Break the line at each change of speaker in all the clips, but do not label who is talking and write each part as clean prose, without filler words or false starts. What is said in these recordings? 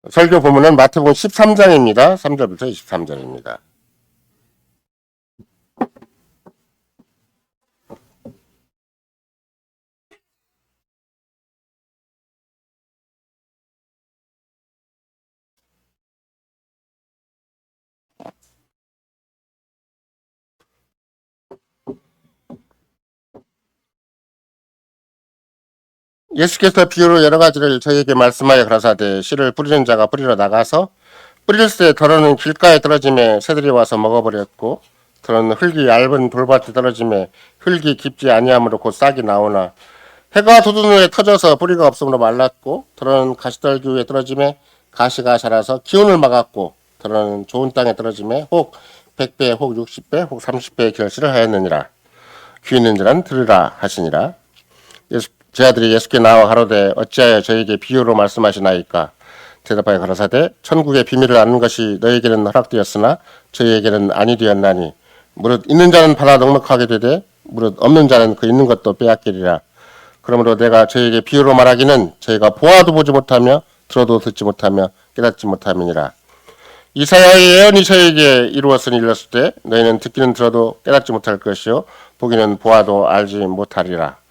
설교 본문은 마태복음 13장입니다. 3절부터 23절입니다. 예수께서 비유로 여러 가지를 저희에게 말씀하여 가라사대 씨를 뿌리는 자가 뿌리러 나가서 뿌릴새 덜어는 길가에 떨어짐에 새들이 와서 먹어버렸고 덜어는 흙이 얇은 돌밭에 떨어짐에 흙이 깊지 아니하므로 곧 싹이 나오나 해가 돋은 후에 터져서 뿌리가 없으므로 말랐고 덜어는 가시떨기 위에 떨어짐에 가시가 자라서 기운을 막았고 덜어는 좋은 땅에 떨어짐에 혹 100배 혹 60배 혹 30배의 결실을 하였느니라. 귀 있는 자는 들으라 하시니라. 제 아들이 예수께 나와 가로되 어찌하여 저에게 비유로 말씀하시나이까. 대답하여 가라사대 천국의 비밀을 아는 것이 너에게는 허락되었으나 저희에게는 아니 되었나니 무릇 있는 자는 받아 넉넉하게 되되 무릇 없는 자는 그 있는 것도 빼앗기리라. 그러므로 내가 저에게 비유로 말하기는 저희가 보아도 보지 못하며 들어도 듣지 못하며 깨닫지 못함이니라. 이사야의 예언이 저에게 이루었으니 일렀을 때 너희는 듣기는 들어도 깨닫지 못할 것이요 보기는 보아도 알지 못하리라.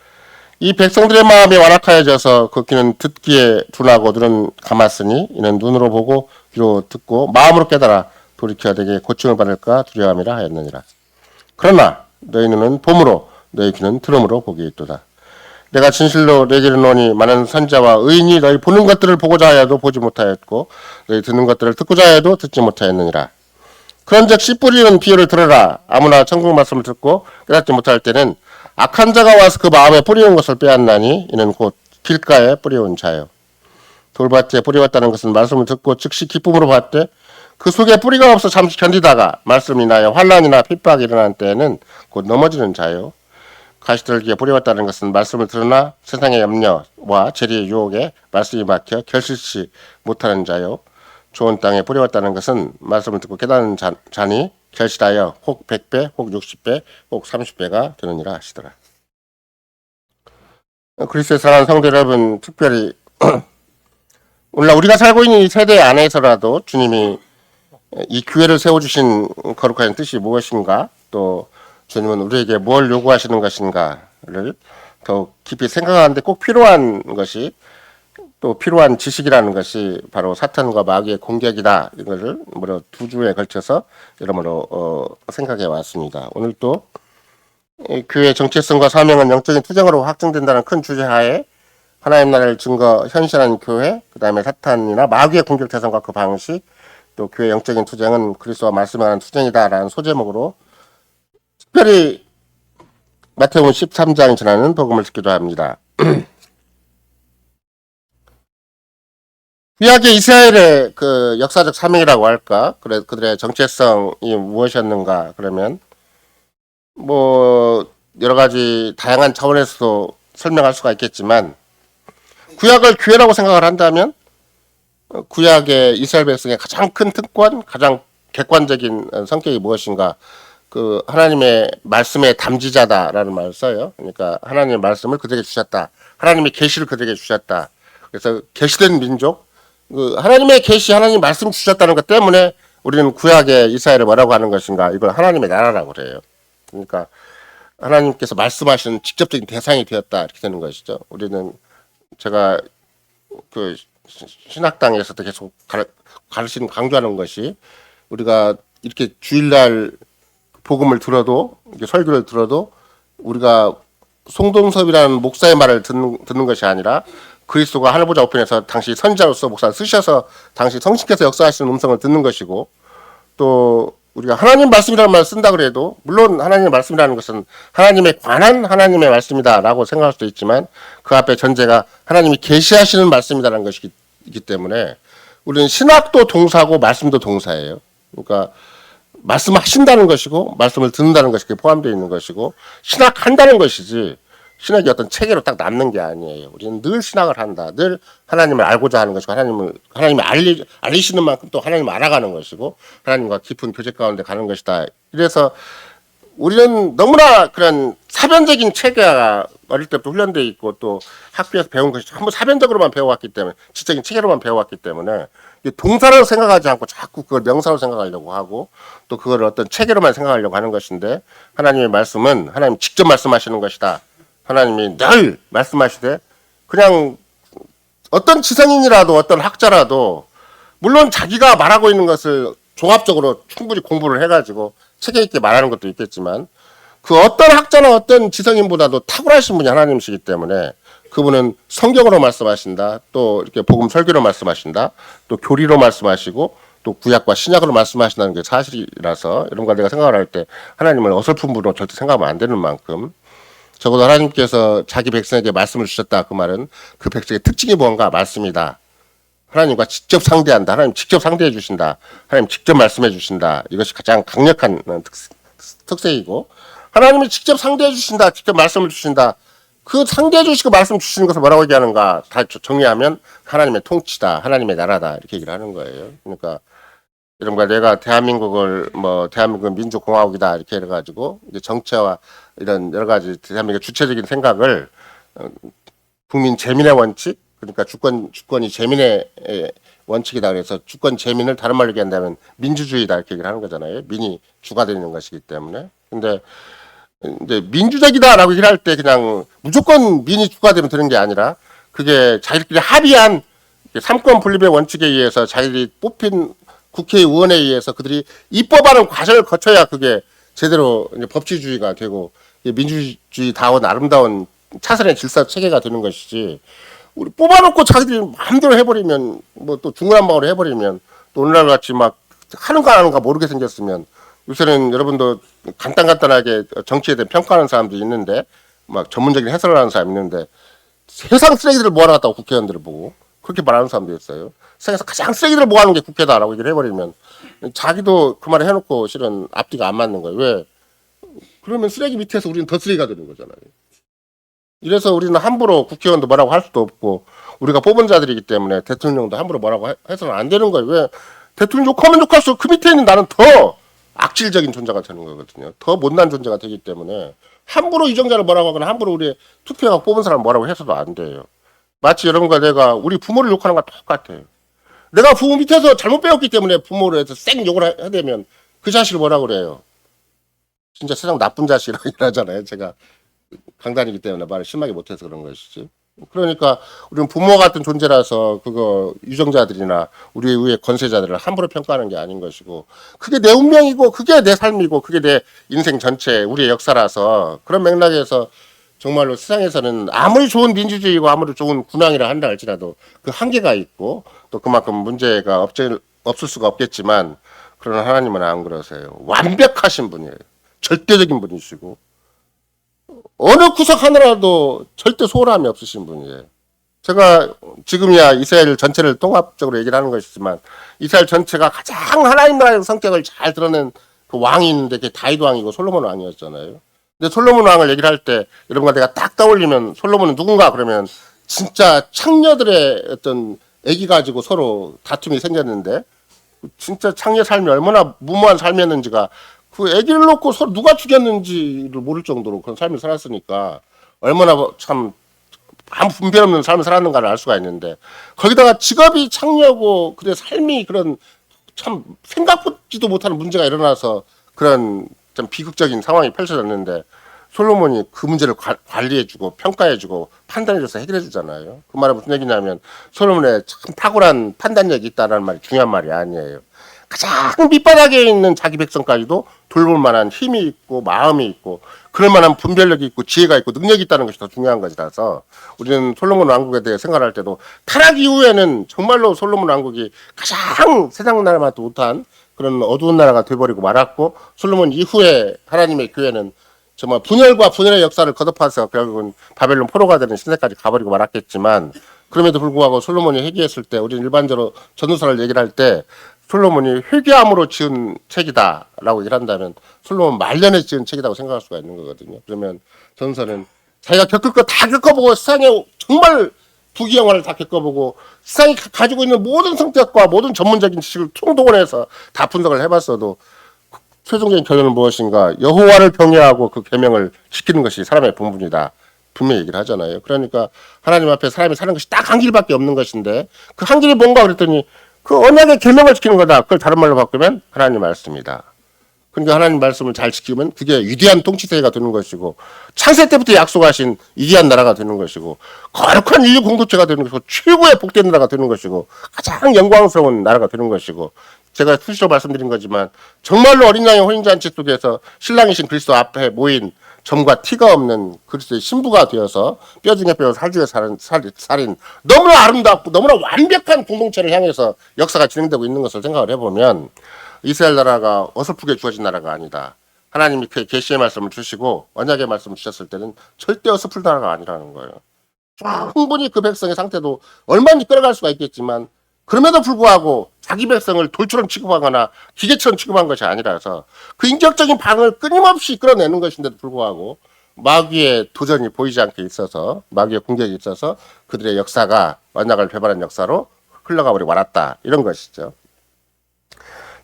이 백성들의 마음이 완악하여져서 그 귀는 듣기에 둔하고 눈은 감았으니 이는 눈으로 보고 귀로 듣고 마음으로 깨달아 돌이켜 내게 고침을 받을까 두려움이라 하였느니라. 그러나 너희 눈은 봄으로 너희 귀는 들음으로 보기 있도다. 내가 진실로 내게 이르노니 많은 선지자와 의인이 너희 보는 것들을 보고자 하여도 보지 못하였고 너희 듣는 것들을 듣고자 하여도 듣지 못하였느니라. 그런즉 씨 뿌리는 비유를 들으라. 아무나 천국 말씀을 듣고 깨닫지 못할 때는 악한 자가 와서 그 마음에 뿌리는 것을 빼앗나니 이는 곧 길가에 뿌려온 자요. 돌밭에 뿌리웠다는 것은 말씀을 듣고 즉시 기쁨으로 받되 그 속에 뿌리가 없어 잠시 견디다가 말씀이 인하여 환난이나 핍박이 일어난 때에는 곧 넘어지는 자요. 가시떨기에 뿌리웠다는 것은 말씀을 들으나 세상의 염려와 재리의 유혹에 말씀이 막혀 결실치 못하는 자요. 좋은 땅에 뿌리웠다는 것은 말씀을 듣고 깨닫는 자니 결실하여 혹 100배, 혹 60배, 혹 30배가 되느니라 하시더라. 그리스도의 사랑하는 성도 여러분, 특별히 오늘날 우리가 살고 있는 이 세대 안에서라도 주님이 이 교회를 세워주신 거룩한 뜻이 무엇인가, 또 주님은 우리에게 뭘 요구하시는 것인가를 더 깊이 생각하는데 꼭 필요한 것이, 또 필요한 지식이라는 것이 바로 사탄과 마귀의 공격이다. 이것을 두 주에 걸쳐서 여러모로 생각해 왔습니다. 오늘 또 교회의 정체성과 사명은 영적인 투쟁으로 확증된다는 큰 주제하에 하나님 나라를 증거 현실한 교회, 그 다음에 사탄이나 마귀의 공격 대상과 그 방식, 또 교회의 영적인 투쟁은 그리스도와 말씀에 관한 투쟁이다라는 소제목으로 특별히 마태복음 13장이 전하는 복음을 듣기도 합니다. 구약의 이스라엘의 그 역사적 사명이라고 할까? 그래, 그들의 정체성이 무엇이었는가? 그러면 여러 가지 다양한 차원에서도 설명할 수가 있겠지만, 구약을 교회라고 생각을 한다면 구약의 이스라엘 백성의 가장 큰 특권, 가장 객관적인 성격이 무엇인가? 그 하나님의 말씀의 담지자다라는 말을 써요. 그러니까 하나님의 말씀을 그들에게 주셨다. 하나님의 계시를 그들에게 주셨다. 그래서 계시된 민족, 하나님의 계시, 하나님 말씀 주셨다는 것 때문에 우리는 구약의 이스라엘을 뭐라고 하는 것인가? 이걸 하나님의 나라라고 그래요. 그러니까 하나님께서 말씀하시는 직접적인 대상이 되었다, 이렇게 되는 것이죠. 우리는 제가 그 신학당에서도 계속 가르치는, 강조하는 것이, 우리가 이렇게 주일날 복음을 들어도, 이렇게 설교를 들어도 우리가 송동섭이라는 목사의 말을 듣는 것이 아니라 그리스도가 하늘보좌 우편에서 당시 선지자로서 목사를 쓰셔서 당시 성신께서 역사하시는 음성을 듣는 것이고, 또 우리가 하나님 말씀이라는 말을 쓴다 그래도 물론 하나님의 말씀이라는 것은 하나님에 관한 하나님의 말씀이다라고 생각할 수도 있지만 그 앞에 전제가 하나님이 계시하시는 말씀이다라는 것이기 때문에 우리는 신학도 동사고 말씀도 동사예요. 그러니까 말씀하신다는 것이고 말씀을 듣는다는 것이 포함되어 있는 것이고, 신학한다는 것이지 신학이 어떤 체계로 딱 남는 게 아니에요. 우리는 늘 신학을 한다. 늘 하나님을 알고자 하는 것이고, 하나님을 알리시는 만큼 또 하나님을 알아가는 것이고, 하나님과 깊은 교제 가운데 가는 것이다. 이래서 우리는 너무나 그런 사변적인 체계가 어릴 때부터 훈련돼 있고 또 학교에서 배운 것이 전부 사변적으로만 배워왔기 때문에 지적인 체계로만 배워왔기 때문에 동사로 생각하지 않고 자꾸 그걸 명사로 생각하려고 하고 또 그걸 어떤 체계로만 생각하려고 하는 것인데 하나님의 말씀은 하나님 직접 말씀하시는 것이다. 하나님이 늘 말씀하시되 그냥 어떤 지성인이라도 어떤 학자라도 물론 자기가 말하고 있는 것을 종합적으로 충분히 공부를 해가지고 체계 있게 말하는 것도 있겠지만 그 어떤 학자나 어떤 지성인보다도 탁월하신 분이 하나님이시기 때문에 그분은 성경으로 말씀하신다. 또 이렇게 복음 설교로 말씀하신다. 또 교리로 말씀하시고 또 구약과 신약으로 말씀하신다는 게 사실이라서 이런 걸 내가 생각을 할 때 하나님을 어설픈 분으로 절대 생각하면 안 되는 만큼 적어도 하나님께서 자기 백성에게 말씀을 주셨다. 그 말은 그 백성의 특징이 뭔가 말씀이다. 하나님과 직접 상대한다. 하나님 직접 상대해 주신다. 하나님 직접 말씀해 주신다. 이것이 가장 강력한 특색이고 하나님이 직접 상대해 주신다. 직접 말씀을 주신다. 그 상대해 주시고 말씀 주시는 것을 뭐라고 얘기하는가 다 정리하면 하나님의 통치다. 하나님의 나라다. 이렇게 얘기를 하는 거예요. 그러니까 이런 거 내가 대한민국을 대한민국 민주공화국이다. 이렇게 해가지고 이제 정체와 이런 여러 가지 대한민국의 주체적인 생각을 국민 재민의 원칙 그러니까 주권이 재민의 원칙이다. 그래서 주권 재민을 다른 말로 얘기한다면 민주주의다. 이렇게 얘기를 하는 거잖아요. 민이 주가 되는 것이기 때문에. 근데 이제 민주적이다라고 얘기를 할 때 그냥 무조건 민이 주가 되면 되는 게 아니라 그게 자기들끼리 합의한 삼권 분립의 원칙에 의해서 자기들이 뽑힌 국회의원에 의해서 그들이 입법하는 과정을 거쳐야 그게 제대로 이제 법치주의가 되고 민주주의다운 아름다운 차선의 질서 체계가 되는 것이지 우리 뽑아놓고 자기들이 마음대로 해버리면 뭐 또 중구난방으로 해버리면 또 오늘날 같이 막 하는가 안 하는가 모르게 생겼으면 요새는 여러분도 간단하게 정치에 대해 평가하는 사람도 있는데 막 전문적인 해설을 하는 사람이 있는데 세상 쓰레기들을 모아놨다고 국회의원들을 보고 그렇게 말하는 사람도 있어요. 세상에서 가장 쓰레기들을 모아놓은 게 국회다라고 얘기를 해버리면 자기도 그 말을 해놓고 실은 앞뒤가 안 맞는 거예요. 왜? 그러면 쓰레기 밑에서 우리는 더 쓰레기가 되는 거잖아요. 이래서 우리는 함부로 국회의원도 뭐라고 할 수도 없고 우리가 뽑은 자들이기 때문에 대통령도 함부로 뭐라고 해서는 안 되는 거예요. 왜? 대통령 욕하면 욕할수록 그 밑에 있는 나는 더 악질적인 존재가 되는 거거든요. 더 못난 존재가 되기 때문에 함부로 이정자를 뭐라고 하거나 함부로 우리 투표하고 뽑은 사람 뭐라고 해서도 안 돼요. 마치 여러분과 내가 우리 부모를 욕하는 거랑 똑같아요. 내가 부모 밑에서 잘못 배웠기 때문에 부모를 해서 쌩 욕을 하되면 그 자식을 뭐라고 그래요. 진짜 세상 나쁜 자식이라고 하잖아요. 제가 강단이기 때문에 말을 심하게 못해서 그런 것이지. 그러니까 우리는 부모 같은 존재라서 그거 유정자들이나 우리 위의 권세자들을 함부로 평가하는 게 아닌 것이고 그게 내 운명이고 그게 내 삶이고 그게 내 인생 전체 우리의 역사라서 그런 맥락에서 정말로 세상에서는 아무리 좋은 민주주의고 아무리 좋은 군왕이라 한다 할지라도 그 한계가 있고 또 그만큼 문제가 없을 수가 없겠지만 그러나 하나님은 안 그러세요. 완벽하신 분이에요. 절대적인 분이시고 어느 구석 하나라도 절대 소홀함이 없으신 분이에요. 제가 지금이야 이스라엘 전체를 통합적으로 얘기를 하는 것이지만 이스라엘 전체가 가장 하나님 나라의 성격을 잘 드러낸 그 왕이 있는데 그게 다윗 왕이고 솔로몬 왕이었잖아요. 근데 솔로몬 왕을 얘기를 할 때 여러분과 내가 딱 떠올리면 솔로몬은 누군가 그러면 진짜 창녀들의 어떤 애기 가지고 서로 다툼이 생겼는데 진짜 창녀 삶이 얼마나 무모한 삶이었는지가 그 애기를 놓고 서로 누가 죽였는지를 모를 정도로 그런 삶을 살았으니까 얼마나 참 아무 분별 없는 삶을 살았는가를 알 수가 있는데 거기다가 직업이 창녀고 그의 삶이 그런 참 생각보지도 못하는 문제가 일어나서 그런 좀 비극적인 상황이 펼쳐졌는데 솔로몬이 그 문제를 관리해주고 평가해주고 판단해줘서 해결해주잖아요. 그 말은 무슨 얘기냐면 솔로몬의 참 탁월한 판단력이 있다는 말이 중요한 말이 아니에요. 가장 밑바닥에 있는 자기 백성까지도 돌볼 만한 힘이 있고 마음이 있고 그럴 만한 분별력이 있고 지혜가 있고 능력이 있다는 것이 더 중요한 것이라서 우리는 솔로몬 왕국에 대해 생각할 때도 타락 이후에는 정말로 솔로몬 왕국이 가장 세상 나라마다 못한 그런 어두운 나라가 돼버리고 말았고 솔로몬 이후에 하나님의 교회는 정말 분열과 분열의 역사를 거듭해서 결국은 바벨론 포로가 되는 시대까지 가버리고 말았겠지만 그럼에도 불구하고 솔로몬이 회개했을 때 우리는 일반적으로 전도서를 얘기를 할 때 솔로몬이 회개함으로 지은 책이다라고 얘기를 한다면 솔로몬 말년에 지은 책이라고 생각할 수가 있는 거거든요. 그러면 전서는 자기가 겪을 거 다 겪어보고 세상에 정말 부귀영화를 다 겪어보고 세상이 가지고 있는 모든 성격과 모든 전문적인 지식을 총동원해서 다 분석을 해봤어도 최종적인 결론은 무엇인가? 여호와를 경외하고 그 계명을 지키는 것이 사람의 본분이다. 분명히 얘기를 하잖아요. 그러니까 하나님 앞에 사람이 사는 것이 딱 한 길밖에 없는 것인데 그 한 길이 뭔가 그랬더니 그 언약의 계명을 지키는 거다. 그걸 다른 말로 바꾸면 하나님 말씀이다. 그러니까 하나님 말씀을 잘 지키면 그게 위대한 통치세계가 되는 것이고 창세 때부터 약속하신 위대한 나라가 되는 것이고 거룩한 인류 공동체가 되는 것이고 최고의 복된 나라가 되는 것이고 가장 영광스러운 나라가 되는 것이고 제가 수시로 말씀드린 거지만 정말로 어린 양의 혼인잔치 속에서 신랑이신 그리스도 앞에 모인 점과 티가 없는 그리스도의 신부가 되어서 뼈 중에 뼈 살 중에 살인 너무나 아름답고 너무나 완벽한 공동체를 향해서 역사가 진행되고 있는 것을 생각을 해보면 이스라엘 나라가 어설프게 주어진 나라가 아니다. 하나님이 그 계시의 말씀을 주시고 언약의 말씀을 주셨을 때는 절대 어설픈 나라가 아니라는 거예요. 충분히 그 백성의 상태도 얼마든지 끌어갈 수가 있겠지만 그럼에도 불구하고 자기 백성을 돌처럼 취급하거나 기계처럼 취급한 것이 아니라서 그 인격적인 반응을 끊임없이 끌어내는 것인데도 불구하고 마귀의 도전이 보이지 않게 있어서 마귀의 공격이 있어서 그들의 역사가 언약을 배반한 역사로 흘러가 버리고 말았다. 이런 것이죠.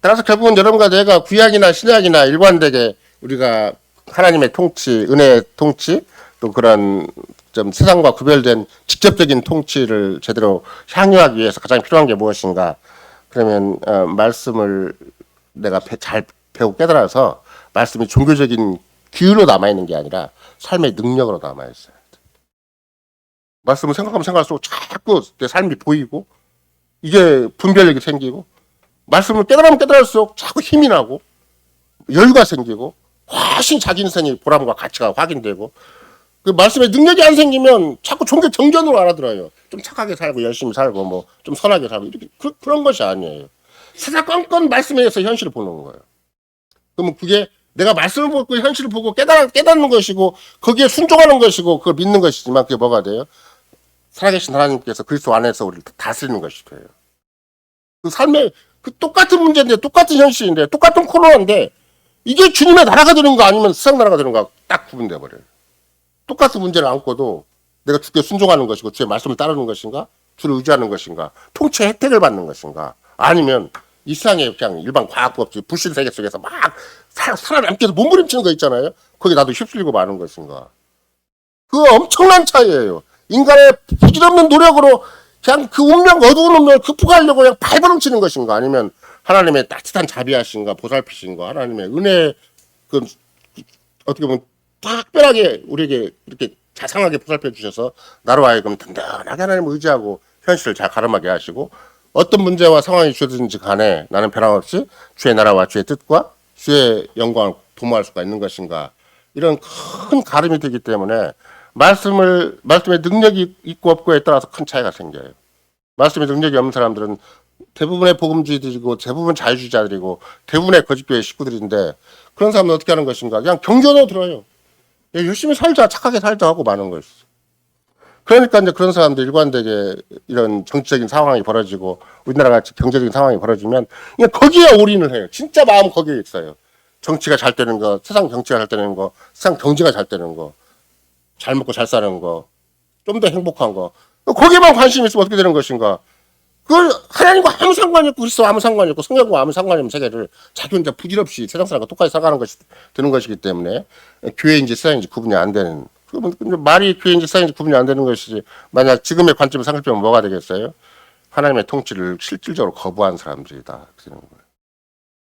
따라서 결국은 여러분과 내가 구약이나 신약이나 일관되게 우리가 하나님의 통치, 은혜의 통치, 또 그런 좀 세상과 구별된 직접적인 통치를 제대로 향유하기 위해서 가장 필요한 게 무엇인가? 그러면 말씀을 내가 잘 배우고 깨달아서 말씀이 종교적인 규율로 남아있는 게 아니라 삶의 능력으로 남아있어요. 말씀을 생각하면 생각할수록 자꾸 내 삶이 보이고 이게 분별력이 생기고 말씀을 깨달으면 깨달을수록 자꾸 힘이 나고 여유가 생기고 훨씬 자기 인생의 보람과 가치가 확인되고 그 말씀에 능력이 안 생기면 자꾸 종교 정견으로 알아들어요. 좀 착하게 살고 열심히 살고 뭐 좀 선하게 살고 이렇게 그런 것이 아니에요. 세상건건 말씀에 의해서 현실을 보는 거예요. 그러면 그게 내가 말씀을 보고 현실을 보고 깨닫는 것이고 거기에 순종하는 것이고 그걸 믿는 것이지만 그게 뭐가 돼요? 살아계신 하나님께서 그리스도 안에서 우리를 다스리는 것이 돼요. 그 삶의 그 똑같은 문제인데 똑같은 현실인데 똑같은 코로나인데 이게 주님의 나라가 되는 거 아니면 세상 나라가 되는 거 딱 구분돼 버려요. 똑같은 문제를 안고도 내가 주께 순종하는 것이고 주의 말씀을 따르는 것인가? 주를 의지하는 것인가? 통치의 혜택을 받는 것인가? 아니면 이 세상에 그냥 일반 과학법칙 불신 세계 속에서 막 살아남기 위해서 몸부림치는 거 있잖아요. 거기 나도 휩쓸리고 마는 것인가? 그 엄청난 차이예요. 인간의 부질없는 노력으로 그냥 그 운명, 어두운 운명을 극복하려고 그냥 발버둥치는 것인가? 아니면 하나님의 따뜻한 자비하신가, 보살피신가, 하나님의 은혜, 그 어떻게 보면 특별하게 우리에게 이렇게 자상하게 보살펴 주셔서 나로 하여금 든든하게 하나님을 의지하고 현실을 잘 가름하게 하시고 어떤 문제와 상황이 주어지든지 간에 나는 변함없이 주의 나라와 주의 뜻과 주의 영광을 도모할 수가 있는 것인가? 이런 큰 가름이 되기 때문에 말씀의 능력이 있고 없고에 따라서 큰 차이가 생겨요. 말씀의 능력이 없는 사람들은 대부분의 복음주의들이고 대부분 자유주의자들이고 대부분의 거짓교회 식구들인데 그런 사람은 어떻게 하는 것인가? 그냥 경전으로 들어요. 열심히 살자, 착하게 살자 하고 마는 것이죠. 그러니까 이제 그런 사람들 일관되게 이런 정치적인 상황이 벌어지고 우리나라 같이 경제적인 상황이 벌어지면 그냥 거기에 올인을 해요. 진짜 마음 거기에 있어요. 정치가 잘 되는 거, 세상 정치가 잘 되는 거, 세상 경제가 잘 되는 거, 잘 먹고 잘 사는 거, 좀 더 행복한 거. 거기에만 관심이 있으면 어떻게 되는 것인가? 그걸 하나님과 아무 상관이 없고 그리스도와 아무 상관이 없고 성경과 아무 상관이 없는 세계를 자기 혼자 부질없이 세상 사람과 똑같이 살아가는 것이 되는 것이기 때문에 교회인지 세상인지 구분이 안 되는 말이 교회인지 세상인지 구분이 안 되는 것이지 만약 지금의 관점을 생각해보면 뭐가 되겠어요? 하나님의 통치를 실질적으로 거부한 사람들이다. 그런 거예요.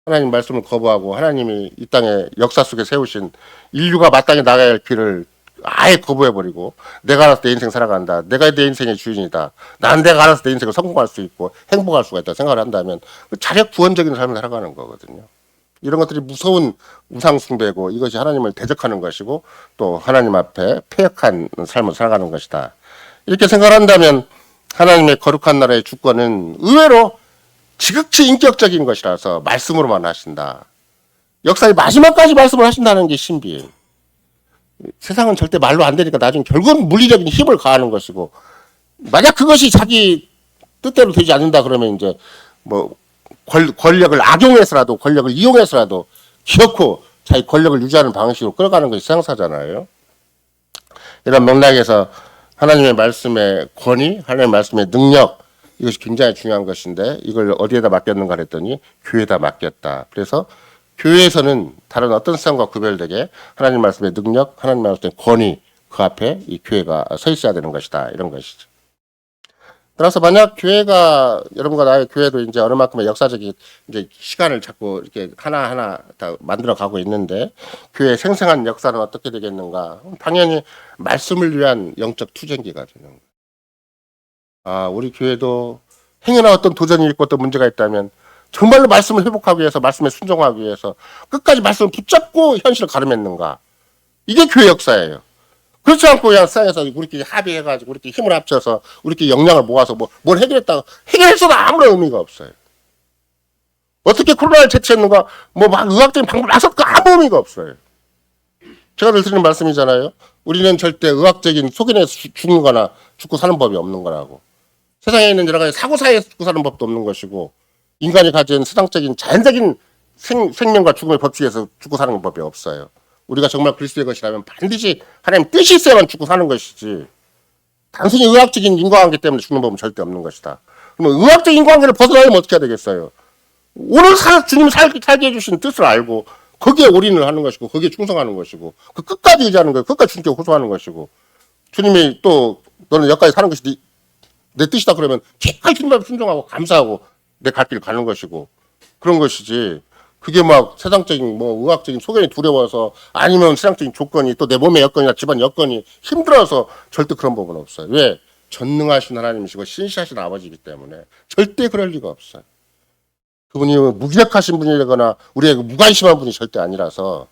하나님 말씀을 거부하고 하나님이 이 땅에 역사 속에 세우신 인류가 마땅히 나가야 할 길을 아예 거부해버리고 내가 알아서 내 인생 살아간다. 내가 내 인생의 주인이다. 난 내가 알아서 내 인생을 성공할 수 있고 행복할 수가 있다 생각을 한다면 자력 구원적인 삶을 살아가는 거거든요. 이런 것들이 무서운 우상숭배고 이것이 하나님을 대적하는 것이고 또 하나님 앞에 패역한 삶을 살아가는 것이다. 이렇게 생각한다면 하나님의 거룩한 나라의 주권은 의외로 지극히 인격적인 것이라서 말씀으로만 하신다. 역사의 마지막까지 말씀을 하신다는 게 신비해요. 세상은 절대 말로 안 되니까 나중에 결국은 물리적인 힘을 가하는 것이고 만약 그것이 자기 뜻대로 되지 않는다 그러면 이제 뭐 권력을 악용해서라도 권력을 이용해서라도 기어코 자기 권력을 유지하는 방식으로 끌어가는 것이 세상사잖아요. 이런 맥락에서 하나님의 말씀의 권위, 하나님의 말씀의 능력 이것이 굉장히 중요한 것인데 이걸 어디에다 맡겼는가 했더니 교회에다 맡겼다. 그래서 교회에서는 다른 어떤 세상과 구별되게 하나님 말씀의 능력, 하나님 말씀의 권위 그 앞에 이 교회가 서 있어야 되는 것이다. 이런 것이죠. 따라서 만약 교회가 여러분과 나의 교회도 이제 어느 만큼의 역사적인 이제 시간을 자꾸 이렇게 하나하나 다 만들어 가고 있는데 교회의 생생한 역사는 어떻게 되겠는가? 당연히 말씀을 위한 영적 투쟁기가 되는 거예요. 아, 우리 교회도 행여나 어떤 도전이 있고 어떤 문제가 있다면 정말로 말씀을 회복하기 위해서 말씀에 순종하기 위해서 끝까지 말씀을 붙잡고 현실을 가름했는가? 이게 교회 역사예요. 그렇지 않고 그냥 세상에서 우리끼리 합의해가지고 우리끼리 힘을 합쳐서 우리끼리 역량을 모아서 뭘 해결했다가 해결했어도 아무런 의미가 없어요. 어떻게 코로나를 제치했는가? 막 의학적인 방법을 나섰고 아무 의미가 없어요. 제가 늘 드리는 말씀이잖아요. 우리는 절대 의학적인 속인에서 죽는 거나 죽고 사는 법이 없는 거라고. 세상에 있는 여러 가지 사고사에서 죽고 사는 법도 없는 것이고 인간이 가진 세상적인 자연적인 생명과 죽음의 법칙에서 죽고 사는 법이 없어요. 우리가 정말 그리스도의 것이라면 반드시 하나님 뜻이 있어야만 죽고 사는 것이지 단순히 의학적인 인과관계 때문에 죽는 법은 절대 없는 것이다. 그러면 의학적인 인과관계를 벗어나려면 어떻게 해야 되겠어요? 오늘 주님 살게 해주신 뜻을 알고 거기에 올인을 하는 것이고 거기에 충성하는 것이고 그 끝까지 의지하는 거예요. 끝까지 주님께 호소하는 것이고 주님이 또 너는 여기까지 사는 것이 내 뜻이다 그러면 계속 주님 앞에 순종하고 감사하고 내 갈 길 가는 것이고 그런 것이지 그게 막 세상적인 의학적인 소견이 두려워서 아니면 세상적인 조건이 또 내 몸의 여건이나 집안 여건이 힘들어서 절대 그런 법은 없어요. 왜? 전능하신 하나님이시고 신실하신 아버지이기 때문에 절대 그럴 리가 없어요. 그분이 무기력하신 분이거나 우리에게 무관심한 분이 절대 아니라서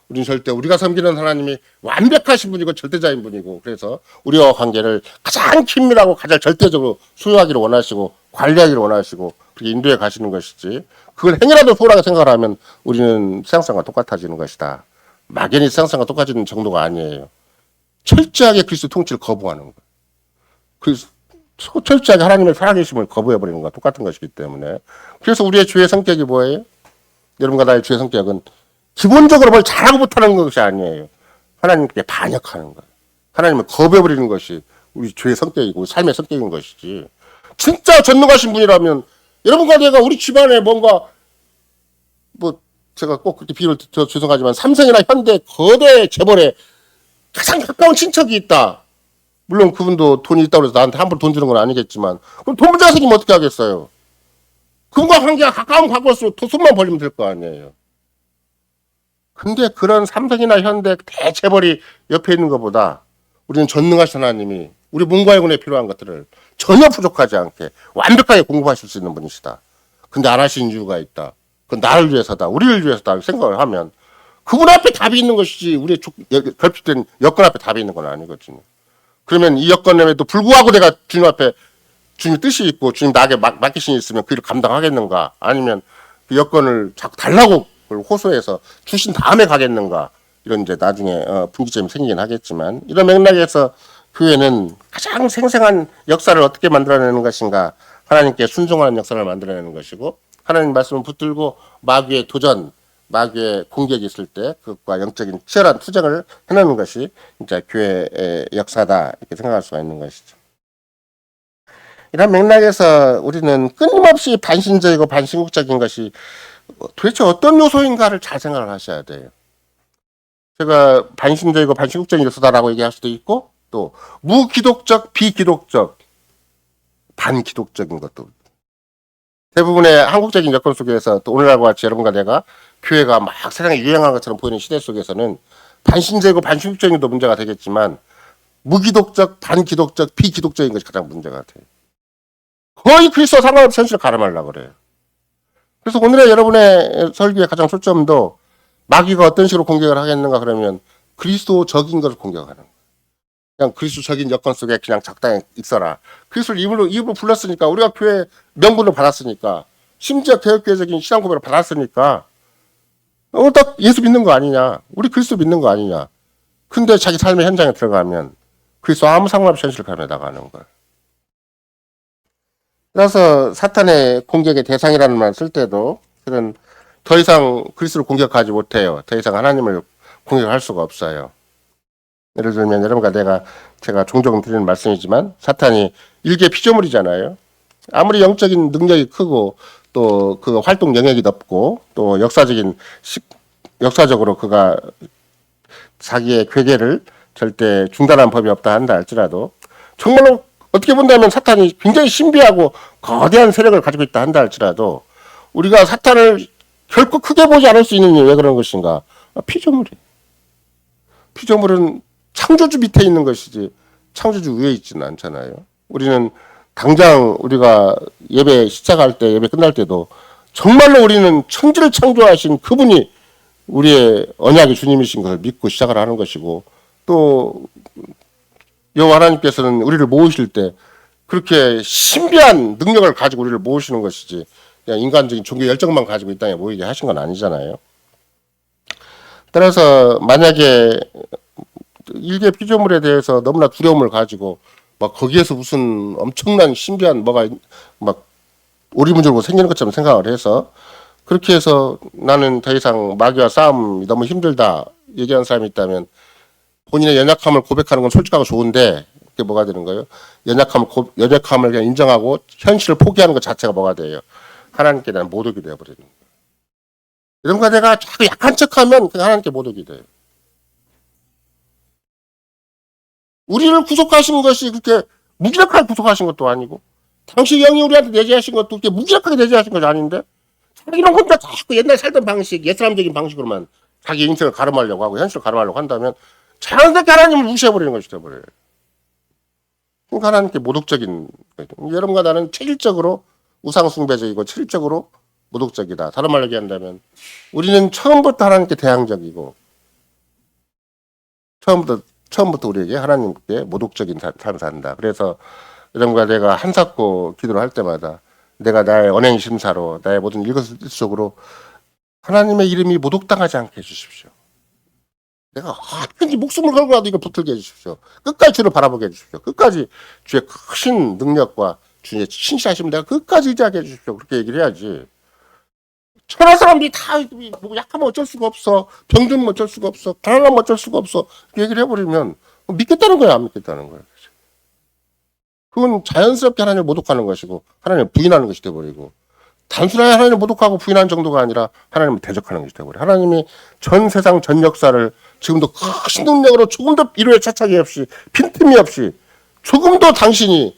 우리는 절대 우리가 섬기는 하나님이 완벽하신 분이고 절대자인 분이고 그래서 우리와 관계를 가장 긴밀하고 가장 절대적으로 소유하기를 원하시고 관리하기를 원하시고 그렇게 인도해 가시는 것이지 그걸 행여라도 소홀하게 생각을 하면 우리는 세상사람과 똑같아지는 것이다. 막연히 세상사람과 똑같아지는 정도가 아니에요. 철저하게 그리스도 통치를 거부하는 거예요. 그래서 철저하게 하나님의 살아계심을 거부해버리는 것과 똑같은 것이기 때문에 그래서 우리의 주의 성격이 뭐예요? 여러분과 나의 주의 성격은 기본적으로 뭘 잘하고 못하는 것이 아니에요. 하나님께 반역하는 거예요. 하나님을 거부해버리는 것이 우리 주의 성격이고 우리 삶의 성격인 것이지 진짜 전능하신 분이라면 여러분과 내가 우리 집안에 뭔가 제가 꼭 그렇게 비유를 드려 죄송하지만 삼성이나 현대 거대 재벌에 가장 가까운 친척이 있다. 물론 그분도 돈이 있다고 해서 나한테 함부로 돈 주는 건 아니겠지만 그럼 돈 문제가 생기면 어떻게 하겠어요? 그분과 관계가 가까운 가까울수록 더 손만 벌리면 될 거 아니에요. 근데 그런 삼성이나 현대 대재벌이 옆에 있는 것보다 우리는 전능하신 하나님이 우리 몸과 영혼에 필요한 것들을 전혀 부족하지 않게 완벽하게 공급하실 수 있는 분이시다. 근데 안 하신 이유가 있다. 그건 나를 위해서다. 우리를 위해서다. 생각을 하면 그분 앞에 답이 있는 것이지 우리의 결핍된 여건 앞에 답이 있는 건 아니거든요. 그러면 이 여건에도 불구하고 내가 주님 앞에 주님 뜻이 있고 주님 나에게 맡기신 있으면 그 일을 감당하겠는가 아니면 그 여건을 자꾸 달라고 호소해서 주신 다음에 가겠는가 이런 이제 나중에 분기점이 생기긴 하겠지만 이런 맥락에서 교회는 가장 생생한 역사를 어떻게 만들어내는 것인가 하나님께 순종하는 역사를 만들어내는 것이고 하나님 말씀을 붙들고 마귀의 도전 마귀의 공격이 있을 때 그것과 영적인 치열한 투쟁을 해내는 것이 진짜 교회의 역사다 이렇게 생각할 수가 있는 것이죠. 이런 맥락에서 우리는 끊임없이 반신적이고 반신국적인 것이 도대체 어떤 요소인가를 잘 생각을 하셔야 돼요. 제가 반신적이고 반신국적인 요소다라고 얘기할 수도 있고 또 무기독적, 비기독적, 반기독적인 것도 대부분의 한국적인 여건 속에서 또 오늘날과 같이 여러분과 내가 교회가 막 세상에 유행한 것처럼 보이는 시대 속에서는 반신적이고 반신국적인 것도 문제가 되겠지만 무기독적, 반기독적, 비기독적인 것이 가장 문제가 돼요. 거의 그리스도 상관없이 현실을 가름하려고 그래요. 그래서 오늘의 여러분의 설교의 가장 초점도 마귀가 어떤 식으로 공격을 하겠는가 그러면 그리스도적인 것을 공격하는 거예요. 그냥 그리스도적인 여건 속에 그냥 적당히 있어라. 그리스도를 입으로 불렀으니까 우리가 교회 명분을 받았으니까 심지어 개혁교회적인 신앙 고백을 받았으니까 딱 예수 믿는 거 아니냐. 우리 그리스도 믿는 거 아니냐. 근데 자기 삶의 현장에 들어가면 그리스도 아무 상관없이 현실을 가며 나가는 거예요. 그래서 사탄의 공격의 대상이라는 말 쓸 때도 그런 더 이상 그리스도를 공격하지 못해요. 더 이상 하나님을 공격할 수가 없어요. 예를 들면 여러분과 제가 종종 드리는 말씀이지만 사탄이 일개 피조물이잖아요. 아무리 영적인 능력이 크고 또 그 활동 영역이 넓고 또 역사적으로 그가 자기의 괴계를 절대 중단한 법이 없다 한다 할지라도 정말로 어떻게 본다면 사탄이 굉장히 신비하고 거대한 세력을 가지고 있다 한다 할지라도 우리가 사탄을 결코 크게 보지 않을 수 있는 이유 왜 그런 것인가? 피조물이. 피조물은 창조주 밑에 있는 것이지 창조주 위에 있지는 않잖아요. 우리는 당장 우리가 예배 시작할 때 예배 끝날 때도 정말로 우리는 천지를 창조하신 그분이 우리의 언약의 주님이신 것을 믿고 시작을 하는 것이고 또 여호와 하나님께서는 우리를 모으실 때 그렇게 신비한 능력을 가지고 우리를 모으시는 것이지 그냥 인간적인 종교 열정만 가지고 이 땅에 모이게 하신 건 아니잖아요. 따라서 만약에 일개 피조물에 대해서 너무나 두려움을 가지고 막 거기에서 무슨 엄청난 신비한 뭐가 막 오리무중으로 생기는 것처럼 생각을 해서 그렇게 해서 나는 더 이상 마귀와 싸움이 너무 힘들다 얘기하는 사람이 있다면 본인의 연약함을 고백하는 건 솔직하고 좋은데 그게 뭐가 되는 거예요? 연약함을 그냥 인정하고 현실을 포기하는 것 자체가 뭐가 돼요? 하나님께 대한 모독이 되어버리는 거예요. 이런가 내가 자꾸 약한 척하면 그냥 하나님께 모독이 돼요. 우리를 구속하신 것이 그렇게 무기력하게 구속하신 것도 아니고 당시 영이 우리한테 내재하신 것도 그렇게 무기력하게 내재하신 것이 아닌데 자기는 혼자 자꾸 옛날 살던 방식, 옛사람적인 방식으로만 자기 인생을 가름하려고 하고 현실을 가름하려고 한다면 자연스럽게 하나님을 무시해버리는 것이 되어버려요. 그러니까 하나님께 모독적인 거예요. 여러분과 나는 체질적으로 우상숭배적이고 체질적으로 모독적이다. 다른 말로 얘기한다면 우리는 처음부터 하나님께 대항적이고 처음부터 우리에게 하나님께 모독적인 삶을 산다. 그래서 여러분과 내가 한사코 기도를 할 때마다 내가 나의 언행 심사로 나의 모든 일거수일투족으로 하나님의 이름이 모독당하지 않게 해주십시오. 내가 어떻게든지 목숨을 걸고라도 이걸 붙들게 해주십시오. 끝까지 주를 바라보게 해주십시오. 끝까지 주의 크신 능력과 주의 신실하심을 내가 끝까지 의지하게 해주십시오. 그렇게 얘기를 해야지. 천하 사람들이 다 약하면 어쩔 수가 없어. 병들면 어쩔 수가 없어. 가난하면 어쩔 수가 없어. 얘기를 해버리면 믿겠다는 거야, 안 믿겠다는 거야. 그건 자연스럽게 하나님을 모독하는 것이고 하나님을 부인하는 것이 되어버리고 단순하게 하나님을 모독하고 부인하는 정도가 아니라 하나님을 대적하는 것이 되어버려요. 하나님이 전 세상 전 역사를 지금도 큰 능력으로 조금도 이루에 차차기 없이 빈틈이 없이 조금도 당신이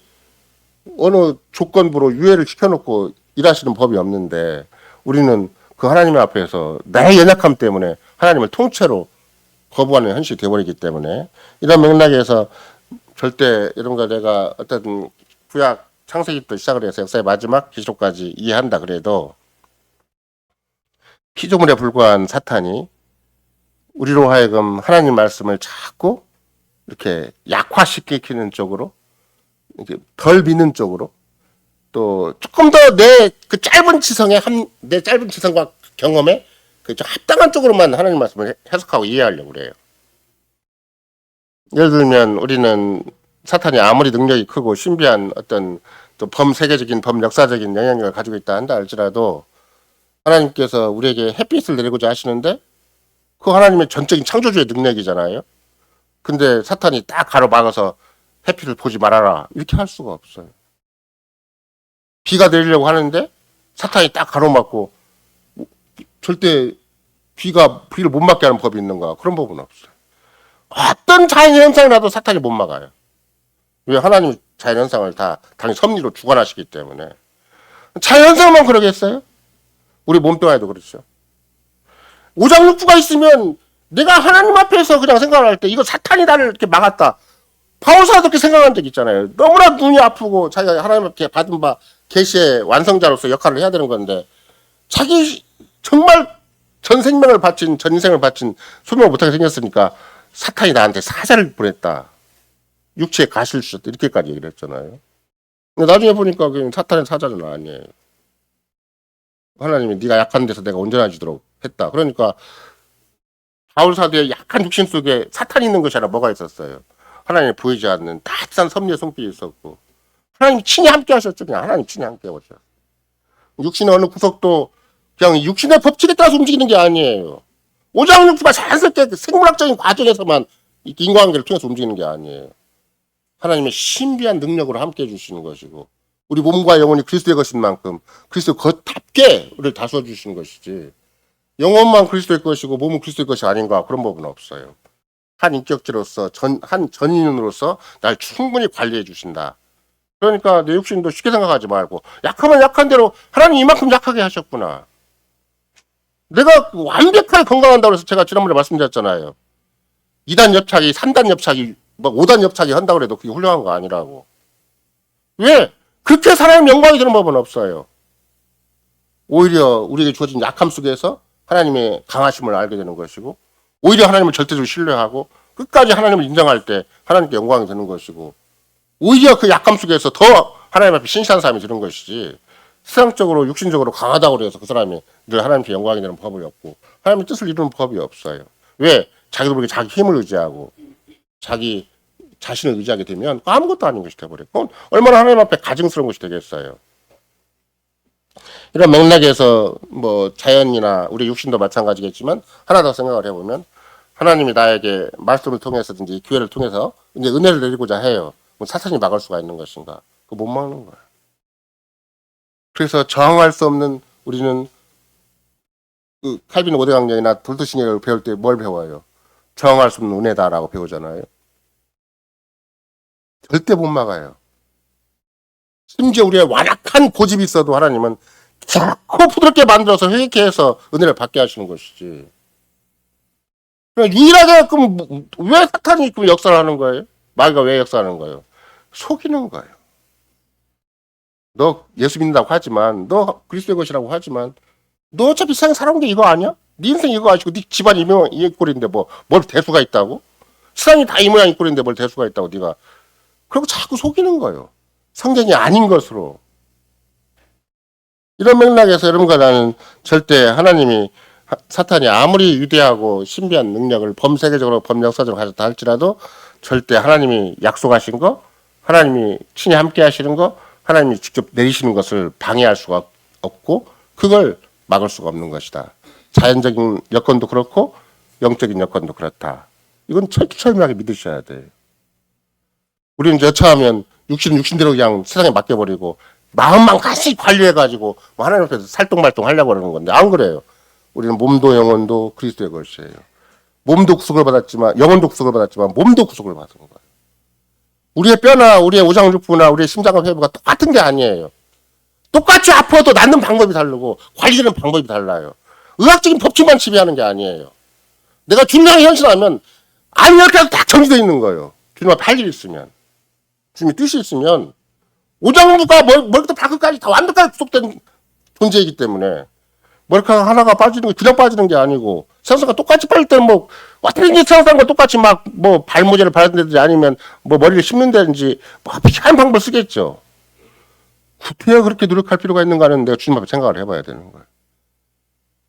어느 조건부로 유예를 시켜놓고 일하시는 법이 없는데 우리는 그 하나님 앞에서 나의 연약함 때문에 하나님을 통째로 거부하는 현실이 되어버리기 때문에 이런 맥락에서 절대 여러분과 내가 어떤 구약 창세기부터 시작을 해서 역사의 마지막 계시록까지 이해한다 그래도 피조물에 불과한 사탄이 우리로 하여금 하나님 말씀을 자꾸 이렇게 약화시키는 쪽으로 이렇게 덜 믿는 쪽으로 또 조금 더 내 그 짧은 지성과 경험에 그 합당한 쪽으로만 하나님 말씀을 해석하고 이해하려고 그래요. 예를 들면 우리는 사탄이 아무리 능력이 크고 신비한 어떤 또 범세계적인 범역사적인 영향력을 가지고 있다 한다 할지라도 하나님께서 우리에게 햇빛을 내리고자 하시는데 그 하나님의 전적인 창조주의 능력이잖아요. 근데 사탄이 딱 가로막아서 햇빛을 보지 말아라 이렇게 할 수가 없어요. 비가 내리려고 하는데 사탄이 딱 가로막고 절대 비를 못 막게 하는 법이 있는가? 그런 법은 없어요. 어떤 자연현상이 나도 사탄이 못 막아요. 왜? 하나님이 자연현상을 다 당연히 섭리로 주관하시기 때문에. 자연현상만 그러겠어요? 우리 몸뚱아리도 그렇죠. 오장육부가 있으면 내가 하나님 앞에서 그냥 생각을 할 때 이거 사탄이 나를 이렇게 막았다. 바울사도 그렇게 생각한 적 있잖아요. 너무나 눈이 아프고 자기가 하나님 앞에 받은 바 계시의 완성자로서 역할을 해야 되는 건데 자기 정말 전 생명을 바친 전 인생을 바친 소명을 못하게 생겼으니까 사탄이 나한테 사자를 보냈다. 육체에 가시를 주셨다. 이렇게까지 얘기를 했잖아요. 근데 나중에 보니까 그냥 사탄의 사자는 아니에요. 하나님이 네가 약한 데서 내가 온전해지도록 했다. 그러니까 바울사도의 약한 육신 속에 사탄이 있는 것이 아니라 뭐가 있었어요. 하나님이 보이지 않는 따뜻한 섭리의 손길이 있었고 하나님이 친히 함께 하셨죠. 그냥 하나님 친히 함께 하셨죠. 육신의 어느 구석도 그냥 육신의 법칙에 따라서 움직이는 게 아니에요. 오장육부가 자연스럽게 생물학적인 과정에서만 인과관계를 통해서 움직이는 게 아니에요. 하나님의 신비한 능력으로 함께 해주시는 것이고 우리 몸과 영혼이 그리스도의 것인 만큼 그리스도 것답게 우리를 다스려 주시는 것이지 영혼만 그리스도의 것이고 몸은 그리스도의 것이 아닌가 그런 법은 없어요. 한 인격체로서 한 전인으로서 날 충분히 관리해 주신다. 그러니까 내 육신도 쉽게 생각하지 말고 약하면 약한 대로 하나님 이만큼 약하게 하셨구나. 내가 완벽하게 건강한다고 해서 제가 지난번에 말씀드렸잖아요. 2단 옆차기, 3단 옆차기, 뭐 5단 옆차기 한다고 해도 그게 훌륭한 거 아니라고. 왜? 그렇게 하나님 영광이 되는 법은 없어요. 오히려 우리에게 주어진 약함 속에서 하나님의 강하심을 알게 되는 것이고, 오히려 하나님을 절대적으로 신뢰하고 끝까지 하나님을 인정할 때 하나님께 영광이 되는 것이고, 오히려 그 약함 속에서 더 하나님 앞에 신실한 사람이 되는 것이지, 세상적으로 육신적으로 강하다고 해서 그 사람이 늘 하나님께 영광이 되는 법이 없고 하나님의 뜻을 이루는 법이 없어요. 왜? 자기도 모르게 자기 힘을 의지하고 자기 자신을 의지하게 되면 아무것도 아닌 것이 되어버려요. 그건 얼마나 하나님 앞에 가증스러운 것이 되겠어요. 이런 맥락에서 뭐 자연이나 우리 육신도 마찬가지겠지만 하나 더 생각을 해보면, 하나님이 나에게 말씀을 통해서든지 기회를 통해서 이제 은혜를 내리고자 해요. 사탄이 막을 수가 있는 것인가? 그거 못 막는 거야. 그래서 저항할 수 없는, 우리는 그 칼빈 5대 강령이나 돌드싱을 배울 때 뭘 배워요? 저항할 수 없는 은혜다라고 배우잖아요. 절대 못 막아요. 심지어 우리의 완악한 고집이 있어도 하나님은 자꾸 부드럽게 만들어서 회개케 해서 은혜를 받게 하시는 것이지. 유일하게 그럼 왜 사탄이 그럼 역사를 하는 거예요? 마귀가 왜 역사하는 거예요? 속이는 거예요. 너 예수 믿는다고 하지만, 너 그리스도의 것이라고 하지만, 너 어차피 세상에 살아온 게 이거 아니야? 네 인생 이거 아시고 네 집안 이 꼴인데 뭐 뭘 대수가 있다고? 세상이 다 이 모양 이 꼴인데 뭘 대수가 있다고 네가. 그리고 자꾸 속이는 거예요. 성경이 아닌 것으로. 이런 맥락에서 여러분과 나는 절대 하나님이, 사탄이 아무리 위대하고 신비한 능력을 범세계적으로 범역사적으로 가졌다 할지라도 절대 하나님이 약속하신 거, 하나님이 친히 함께 하시는 거, 하나님이 직접 내리시는 것을 방해할 수가 없고 그걸 막을 수가 없는 것이다. 자연적인 여건도 그렇고 영적인 여건도 그렇다. 이건 철저하게 믿으셔야 돼요. 우리는 여차하면 육신은 육신대로 그냥 세상에 맡겨버리고 마음만 같이 관리해가지고 뭐 하나님 앞에서 살똥말똥 하려고 그러는 건데 안 그래요. 우리는 몸도 영혼도 그리스도의 것이에요. 몸도 구속을 받았지만, 영혼도 구속을 받았지만 몸도 구속을 받은 거예요. 우리의 뼈나 우리의 오장육부나 우리의 심장과 폐부가 똑같은 게 아니에요. 똑같이 아파도 낫는 방법이 다르고 관리되는 방법이 달라요. 의학적인 법칙만 지배하는 게 아니에요. 내가 주님을 현실하면 안 이렇게 해서 딱 정지되어 있는 거예요. 주님 앞에 할 일이 있으면, 주님의 뜻이 있으면 오장육부가 머리부터 발끝까지 다 완벽하게 구속된 존재이기 때문에 머리카락 하나가 빠지는 게 그냥 빠지는 게 아니고, 세상과 똑같이 빠질 때는 뭐 어떻게 세상과 똑같이 막 뭐 발모제를 바른다든지 아니면 뭐 머리를 심는다든지 뭐 희한한 방법을 쓰겠죠. 구태여 그렇게 노력할 필요가 있는가 하는 내가 주님 앞에 생각을 해봐야 되는 거예요.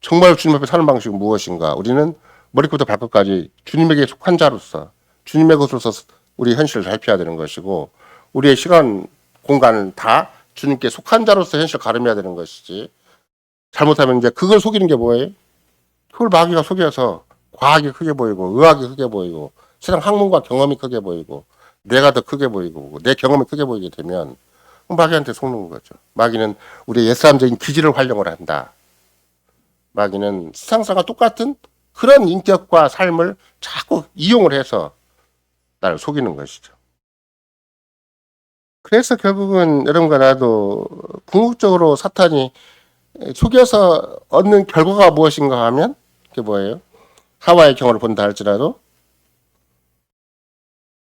정말 주님 앞에 사는 방식은 무엇인가? 우리는 머리부터 발끝까지 주님에게 속한 자로서 주님의 것으로서 우리 현실을 살펴야 되는 것이고, 우리의 시간 공간은 다 주님께 속한 자로서 현실을 가름해야 되는 것이지, 잘못하면 이제 그걸 속이는 게 뭐예요? 그걸 마귀가 속여서 과학이 크게 보이고 의학이 크게 보이고 세상 학문과 경험이 크게 보이고 내가 더 크게 보이고 내 경험이 크게 보이게 되면 마귀한테 속는 거죠. 마귀는 우리의 옛사람적인 기질을 활용을 한다. 마귀는 세상사가 똑같은 그런 인격과 삶을 자꾸 이용을 해서 나를 속이는 것이죠. 그래서 결국은 여러분과 나도 궁극적으로 사탄이 속여서 얻는 결과가 무엇인가 하면 그게 뭐예요? 하와의 경우를 본다 할지라도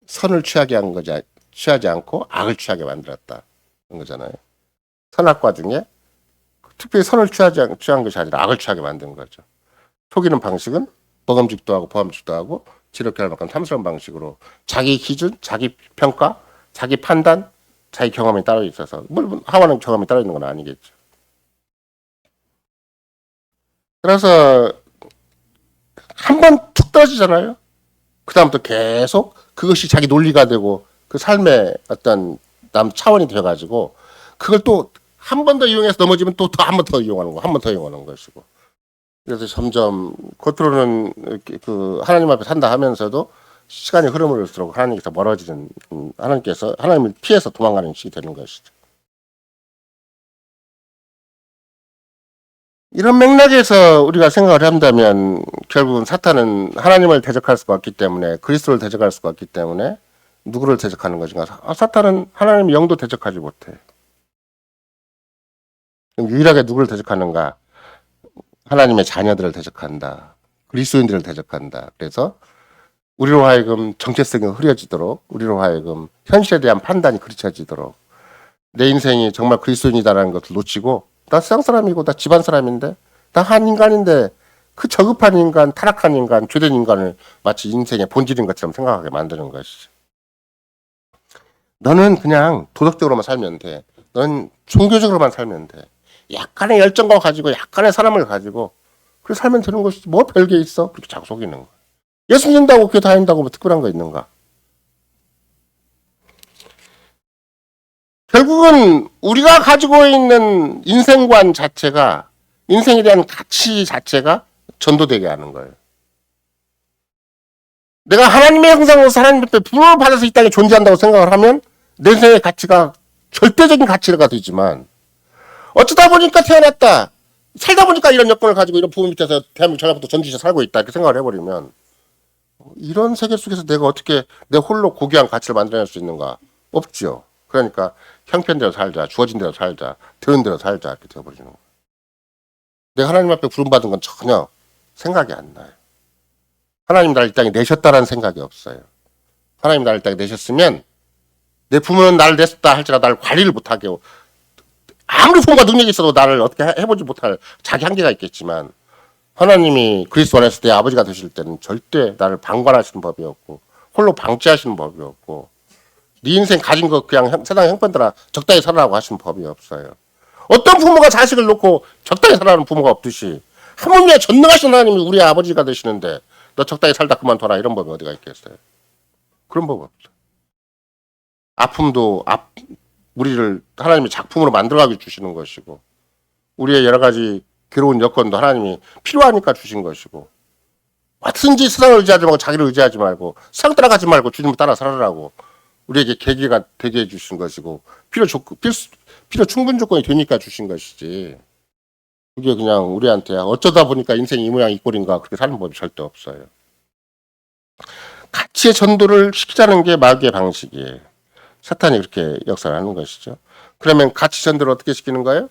선을 취하지 않고 악을 취하게 만들었다. 그런 거잖아요. 선악과 중에 특별히 선을 취한 것이 아니라 악을 취하게 만든 거죠. 속이는 방식은 먹음직도 하고 보암직도 하고 지력할 만큼 탐스러운 방식으로 자기 기준, 자기 평가, 자기 판단, 자기 경험이 따로 있어서, 물론 하와는 경험이 따로 있는 건 아니겠죠. 그래서 한 번 툭 떨어지잖아요. 그 다음부터 계속 그것이 자기 논리가 되고 그 삶의 어떤 차원이 되어가지고 그걸 또 한 번 더 이용해서 넘어지면 또 한 번 더 이용하는 거, 한 번 더 이용하는 것이고. 그래서 점점 겉으로는 그 하나님 앞에 산다 하면서도 시간이 흐름을 갈수록 하나님께서 멀어지는, 하나님을 피해서 도망가는 식이 되는 것이죠. 이런 맥락에서 우리가 생각을 한다면 결국은 사탄은 하나님을 대적할 수가 없기 때문에 그리스도를 대적할 수가 없기 때문에 누구를 대적하는 것인가? 사탄은 하나님의 영도 대적하지 못해. 그럼 유일하게 누구를 대적하는가? 하나님의 자녀들을 대적한다. 그리스도인들을 대적한다. 그래서 우리로 하여금 정체성이 흐려지도록, 우리로 하여금 현실에 대한 판단이 그르쳐지도록, 내 인생이 정말 그리스도인이다라는 것을 놓치고, 나 세상 사람이고 나 집안 사람인데 나 한 인간인데 그 저급한 인간, 타락한 인간, 죄된 인간을 마치 인생의 본질인 것처럼 생각하게 만드는 것이죠. 너는 그냥 도덕적으로만 살면 돼. 넌 종교적으로만 살면 돼. 약간의 열정과 가지고 약간의 사람을 가지고 그렇게 살면 되는 것이지 뭐 별게 있어? 그렇게 자꾸 속이는 거야. 예수 믿는다고 교회 다닌다고 뭐 특별한 거 있는가? 결국은 우리가 가지고 있는 인생관 자체가 인생에 대한 가치 자체가 전도되게 하는 거예요. 내가 하나님의 형상으로서 하나님 앞에 부름을 받아서 이 땅에 존재한다고 생각을 하면 내 인생의 가치가 절대적인 가치가 되지만 어쩌다 보니까 태어났다. 살다 보니까 이런 여건을 가지고 이런 부모 밑에서 대한민국 전라북도 전주시에 살고 있다. 이렇게 생각을 해버리면 이런 세계 속에서 내가 어떻게 내 홀로 고귀한 가치를 만들어낼 수 있는가? 없죠. 그러니까 형편대로 살자, 주어진 대로 살자, 되는 대로 살자 이렇게 되어버리는 거예요. 내가 하나님 앞에 부름받은 건 전혀 생각이 안 나요. 하나님 나를 이 땅에 내셨다라는 생각이 없어요. 하나님 나를 이 땅에 내셨으면 내 부모는 나를 냈다 할지라도 나를 관리를 못하게 아무리 부모가 능력이 있어도 나를 어떻게 해보지 못할 자기 한계가 있겠지만 하나님이 그리스도 안에서 내 아버지가 되실 때는 절대 나를 방관하시는 법이 없고 홀로 방치하시는 법이 없고 네 인생 가진 거 그냥 세상 형편들아 적당히 살아라고 하시는 법이 없어요. 어떤 부모가 자식을 놓고 적당히 살아라는 부모가 없듯이 하물며 전능하신 하나님이 우리 아버지가 되시는데 너 적당히 살다 그만둬라 이런 법이 어디가 있겠어요. 그런 법 없어. 아픔도 우리를 하나님이 작품으로 만들어가게 주시는 것이고 우리의 여러 가지 괴로운 여건도 하나님이 필요하니까 주신 것이고 어떻든지 세상을 의지하지 말고 자기를 의지하지 말고 세상 따라가지 말고 주님을 따라 살아라고 우리에게 계기가 되게 해주신 것이고 필요 충분 조건이 되니까 주신 것이지 그게 그냥 우리한테 어쩌다 보니까 인생이 이 모양 이 꼴인가 그렇게 사는 법이 절대 없어요. 가치의 전도를 시키자는 게 마귀의 방식이에요. 사탄이 그렇게 역사를 하는 것이죠. 그러면 가치 전도를 어떻게 시키는 거예요?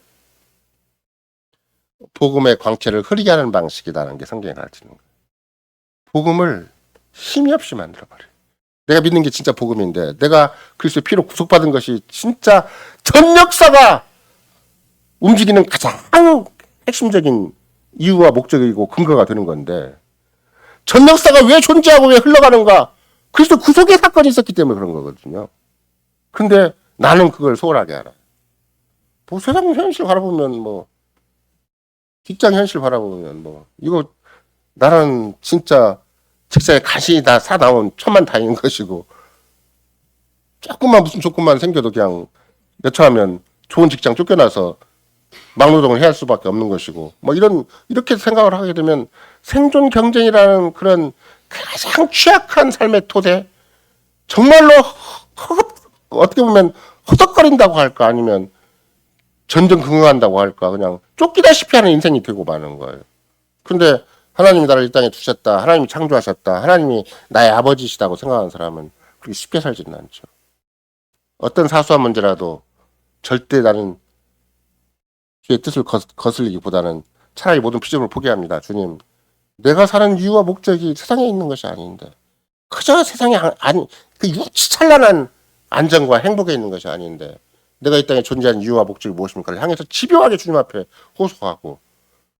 복음의 광채를 흐리게 하는 방식이라는 게 성경이 가르치는 거예요. 복음을 힘이 없이 만들어버려요. 내가 믿는 게 진짜 복음인데 내가 그리스도의 피로 구속받은 것이 진짜 전 역사가 움직이는 가장 핵심적인 이유와 목적이고 근거가 되는 건데 전 역사가 왜 존재하고 왜 흘러가는가? 그리스도 구속의 사건이 있었기 때문에 그런 거거든요. 근데 나는 그걸 소홀하게 알아요. 뭐 세상 현실 바라보면 뭐 직장 현실 바라보면 뭐 이거 나는 진짜 직장에 가시 다 사나온 천만다행인 것이고 조금만 무슨 조건만 생겨도 그냥 여차하면 좋은 직장 쫓겨나서 막노동을 해야 할 수밖에 없는 것이고 뭐 이렇게 생각을 하게 되면 생존 경쟁이라는 그런 가장 취약한 삶의 토대 정말로 어떻게 보면 허덕거린다고 할까 아니면 전전긍긍한다고 할까 그냥 쫓기다시피 하는 인생이 되고 마는 거예요. 그런데 하나님이 나를 이 땅에 두셨다. 하나님이 창조하셨다. 하나님이 나의 아버지시다고 생각하는 사람은 그렇게 쉽게 살지는 않죠. 어떤 사소한 문제라도 절대 나는 주의 뜻을 거슬리기보다는 차라리 모든 피조물을 포기합니다. 주님, 내가 사는 이유와 목적이 세상에 있는 것이 아닌데 그저 세상에 그 유치찬란한 안정과 행복에 있는 것이 아닌데 내가 이 땅에 존재하는 이유와 목적이 무엇입니까? 향해서 집요하게 주님 앞에 호소하고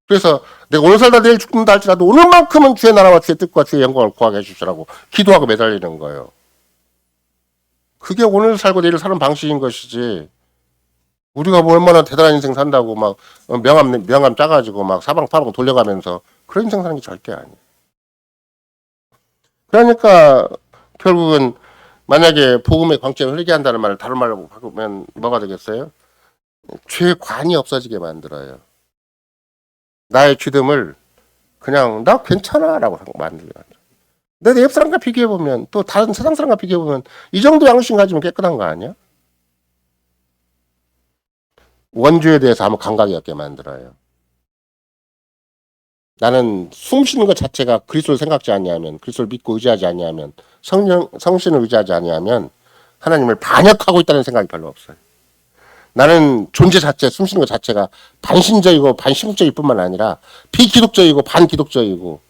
그래서 내가 오늘 살다 내일 죽는다 할지라도 오늘만큼은 주의 나라와 주의 뜻과 주의 영광을 구하게 해주시라고 기도하고 매달리는 거예요. 그게 오늘 살고 내일 사는 방식인 것이지 우리가 뭐 얼마나 대단한 인생 산다고 막 명함 짜가지고 막 사방팔방 돌려가면서 그런 인생 사는 게 절대 아니에요. 그러니까 결국은 만약에 복음의 광채를 흐리게 한다는 말을 다른 말로 바꾸면 뭐가 되겠어요? 죄관이 없어지게 만들어요. 나의 죄됨을 그냥 나 괜찮아라고 만들게 만들어. 내 옆 사람과 비교해보면 또 다른 세상 사람과 비교해보면 이 정도 양심 가지면 깨끗한 거 아니야? 원죄에 대해서 한번 감각이 없게 만들어요. 나는 숨 쉬는 것 자체가 그리스도를 생각지 아니하면, 그리스도를 믿고 의지하지 아니하면, 성신을 의지하지 아니하면 하나님을 반역하고 있다는 생각이 별로 없어요. 나는 존재 자체, 숨 쉬는 것 자체가 반신적이고 반신국적일 뿐만 아니라 비기독적이고 반기독적이고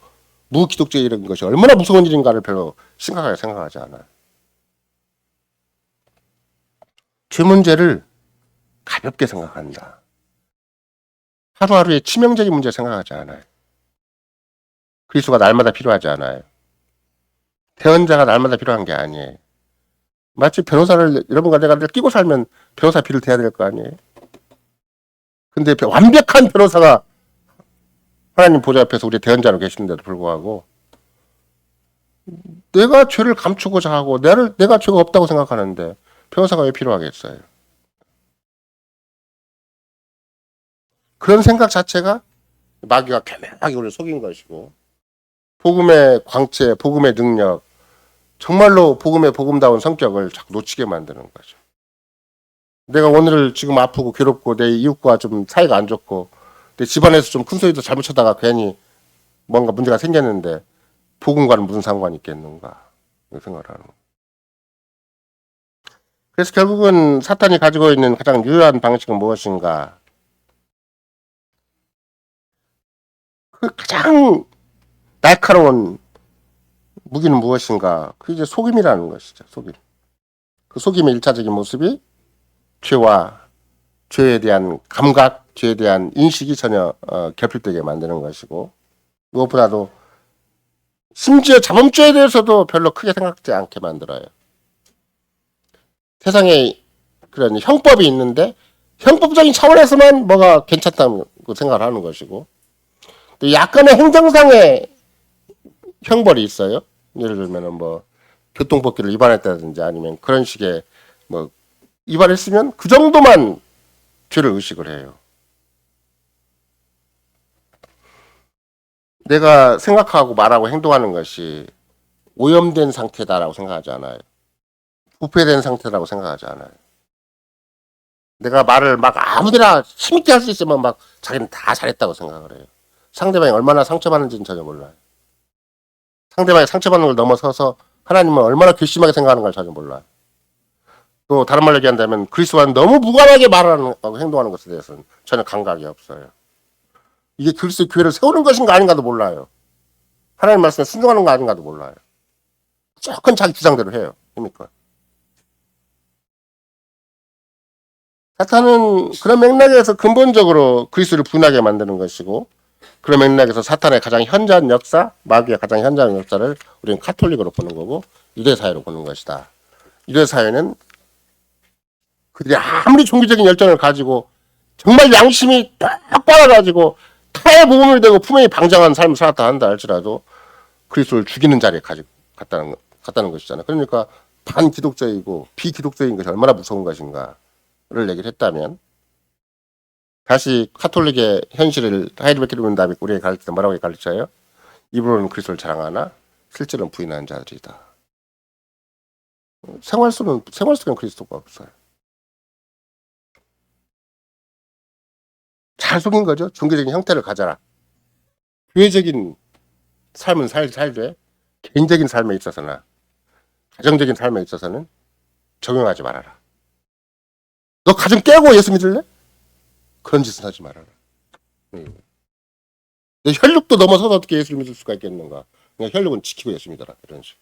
무기독적인 것이 얼마나 무서운 일인가를 별로 심각하게 생각하지 않아요. 죄 문제를 가볍게 생각한다. 하루하루의 치명적인 문제 생각하지 않아요. 그리스도가 날마다 필요하지 않아요. 대언자가 날마다 필요한 게 아니에요. 마치 변호사를 여러분과 내가 끼고 살면 변호사 비를 대야 될 거 아니에요. 근데 완벽한 변호사가 하나님 보좌 앞에서 우리 대언자로 계시는데도 불구하고 내가 죄를 감추고자 하고 내가 죄가 없다고 생각하는데 변호사가 왜 필요하겠어요? 그런 생각 자체가 마귀가 교묘하게 우리를 속인 것이고 복음의 광채, 복음의 능력, 정말로 복음의 복음다운 성격을 자꾸 놓치게 만드는 거죠. 내가 오늘 지금 아프고 괴롭고 내 이웃과 좀 사이가 안 좋고 내 집안에서 좀 큰 소리도 잘못 쳐다가 괜히 뭔가 문제가 생겼는데 복음과는 무슨 상관이 있겠는가 생각을 하는 거예요. 그래서 결국은 사탄이 가지고 있는 가장 유효한 방식은 무엇인가? 그 가장 날카로운 무기는 무엇인가? 그게 이제 속임이라는 것이죠. 속임. 그 속임의 일차적인 모습이 죄와 죄에 대한 감각, 죄에 대한 인식이 전혀 결핍되게 만드는 것이고 무엇보다도 심지어 자범죄에 대해서도 별로 크게 생각지 않게 만들어요. 세상에 그런 형법이 있는데 형법적인 차원에서만 뭐가 괜찮다고 생각을 하는 것이고 또 약간의 행정상의 형벌이 있어요. 예를 들면 뭐 교통법규를 위반했다든지 아니면 그런 식의 뭐 위반했으면 그 정도만 죄를 의식을 해요. 내가 생각하고 말하고 행동하는 것이 오염된 상태다라고 생각하지 않아요. 부패된 상태라고 생각하지 않아요. 내가 말을 막 아무데나 힘있게 할 수 있으면 막 자기는 다 잘했다고 생각을 해요. 상대방이 얼마나 상처받는지는 전혀 몰라요. 상대방이 상처받는 걸 넘어서서 하나님은 얼마나 괘씸하게 생각하는 걸 전혀 몰라요. 또 다른 말로 얘기한다면 그리스도와는 너무 무관하게 말하는 하고 행동하는 것에 대해서는 전혀 감각이 없어요. 이게 그리스도의 교회를 세우는 것인가 아닌가도 몰라요. 하나님 말씀에 순종하는 거 아닌가도 몰라요. 무조건 자기 주장대로 해요. 그러니까 사탄은 그런 맥락에서 근본적으로 그리스도를 분하게 만드는 것이고 그런 맥락에서 사탄의 가장 현저한 역사, 마귀의 가장 현저한 역사를 우리는 카톨릭으로 보는 거고 유대 사회로 보는 것이다. 유대 사회는 그들이 아무리 종교적인 열정을 가지고 정말 양심이 딱 빨아가지고 타의 모범을 대고 품에 방장한 삶을 살았다 한다 할지라도 그리스도를 죽이는 자리에 갔다는 것이잖아요. 그러니까 반기독적이고 비기독적인 것이 얼마나 무서운 것인가를 얘기를 했다면 다시 카톨릭의 현실을 하이드베르크 문답이 우리에게 가르칠 때 뭐라고 가르쳐요? 입으로는 그리스도를 자랑하나 실제로는 부인하는 자들이다. 생활 속엔 그리스도가 없어요. 잘 속인 거죠. 종교적인 형태를 가져라. 교회적인 삶은 살되 개인적인 삶에 있어서나 가정적인 삶에 있어서는 적용하지 말아라. 너 가정 깨고 예수 믿을래? 그런 짓은 하지 말아라. 너 혈육도 넘어서서 어떻게 예수를 믿을 수가 있겠는가? 그냥 혈육은 지키고 예수 믿어라. 이런 식으로.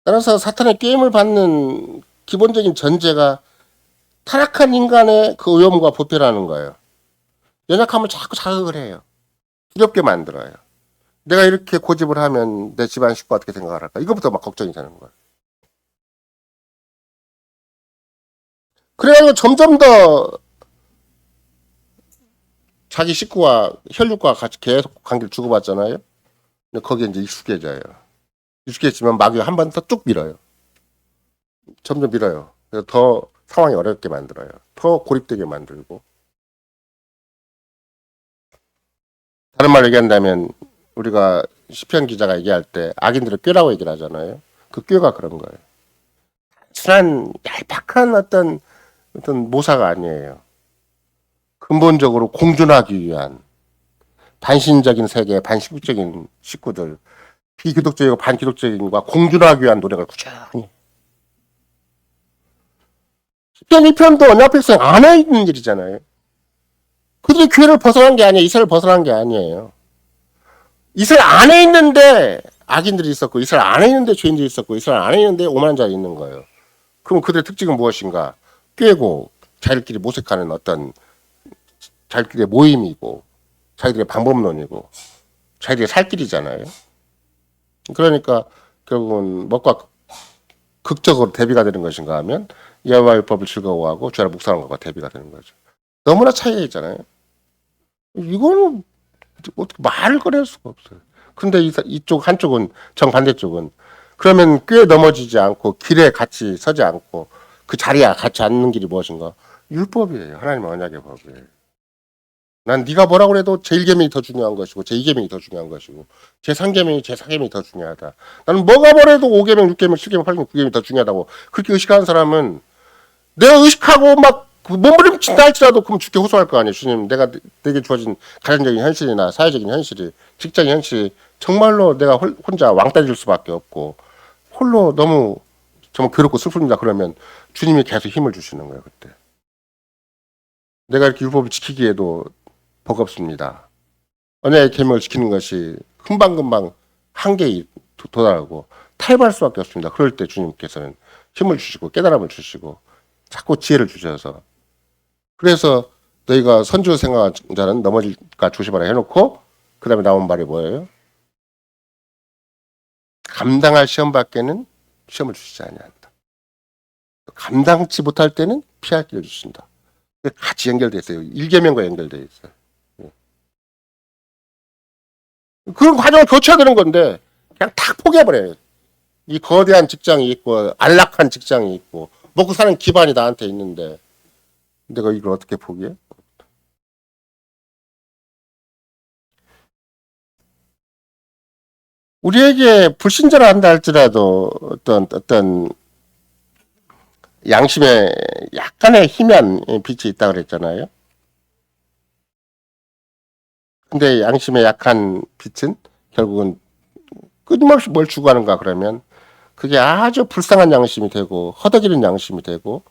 따라서 사탄의 게임을 받는 기본적인 전제가 타락한 인간의 그 오염과 부패라는 거예요. 연약함을 자꾸 자극을 해요. 두렵게 만들어요. 내가 이렇게 고집을 하면 내 집안 식구 어떻게 생각을 할까? 이거부터 막 걱정이 되는 거예요. 그래가지고 점점 더 자기 식구와 혈육과 같이 계속 관계를 주고받잖아요. 근데 거기에 이제 익숙해져요. 익숙해지면 마귀가 한 번 더 쭉 밀어요. 점점 밀어요. 그래서 더 상황이 어렵게 만들어요. 더 고립되게 만들고. 다른 말로 얘기한다면 우리가 시편 기자가 얘기할 때 악인들을 꾀라고 얘기를 하잖아요. 그 꾀가 그런 거예요. 단순한 얄팍한 어떤 모사가 아니에요. 근본적으로 공존하기 위한 반신적인 세계, 반신국적인 식구들, 비기독적이고 반기독적인과 공존하기 위한 노력을 꾸준히. 10편 1편도 언약 백성 안에 있는 일이잖아요. 그들이 교회를 벗어난 게 아니에요. 이스라엘 벗어난 게 아니에요. 이스라엘 안에 있는데 악인들이 있었고, 이스라엘 안에 있는데 죄인들이 있었고, 이스라엘 안에 있는데 오만한 자가 있는 거예요. 그럼 그들의 특징은 무엇인가? 꿰고 자기들끼리 모색하는 어떤 자기들의 모임이고, 자기들의 방법론이고, 자기들의 살 길이잖아요. 그러니까 결국은 뭐가 극적으로 대비가 되는 것인가 하면 여호와의 법을 즐거워하고 죄를 묵상하는 것과 대비가 되는 거죠. 너무나 차이가 있잖아요. 이거는 어떻게 말을 꺼낼 수가 없어요. 근데 이쪽 한쪽은 정반대쪽은 그러면 꽤 넘어지지 않고 길에 같이 서지 않고 그 자리에 같이 앉는 길이 무엇인가? 율법이에요. 하나님의 언약의 법이에요. 난 네가 뭐라고 해도 제1계명이 더 중요한 것이고 제2계명이 더 중요한 것이고 제3계명이 제4계명이 더 중요하다. 나는 뭐가 뭐래도 5계명, 6계명, 7계명, 8계명, 9계명이 더 중요하다고 그렇게 의식하는 사람은 내가 의식하고 막 몸부림친다 할지라도 그럼 죽게 호소할 거 아니에요. 주님, 내게 주어진 가정적인 현실이나 사회적인 현실이, 직장의 현실이 정말로 내가 혼자 왕따 될 수밖에 없고 홀로 너무 정말 괴롭고 슬픕니다. 그러면 주님이 계속 힘을 주시는 거예요. 그때. 내가 이렇게 율법을 지키기에도 버겁습니다. 언약의 계명을 지키는 것이 금방금방 한계에 도달하고 타협할 수밖에 없습니다. 그럴 때 주님께서는 힘을 주시고 깨달음을 주시고 자꾸 지혜를 주셔서 그래서 너희가 선지로 생각하는 자는 넘어질까 조심하라 해놓고 그 다음에 나온 말이 뭐예요? 감당할 시험 밖에는 시험을 주시지 아니한다. 감당치 못할 때는 피할 길을 주신다. 같이 연결돼 있어요. 1계명과 연결돼 있어요. 그런 과정을 거쳐야 되는 건데 그냥 탁 포기해버려요. 이 거대한 직장이 있고 안락한 직장이 있고 먹고 사는 기반이 나한테 있는데 내가 이걸 어떻게 포기해? 우리에게 불신자라 한다 할지라도 어떤 양심에 약간의 희미한 빛이 있다고 그랬잖아요. 근데 양심의 약한 빛은 결국은 끊임없이 뭘 추구하는가 그러면 그게 아주 불쌍한 양심이 되고 허덕이는 양심이 되고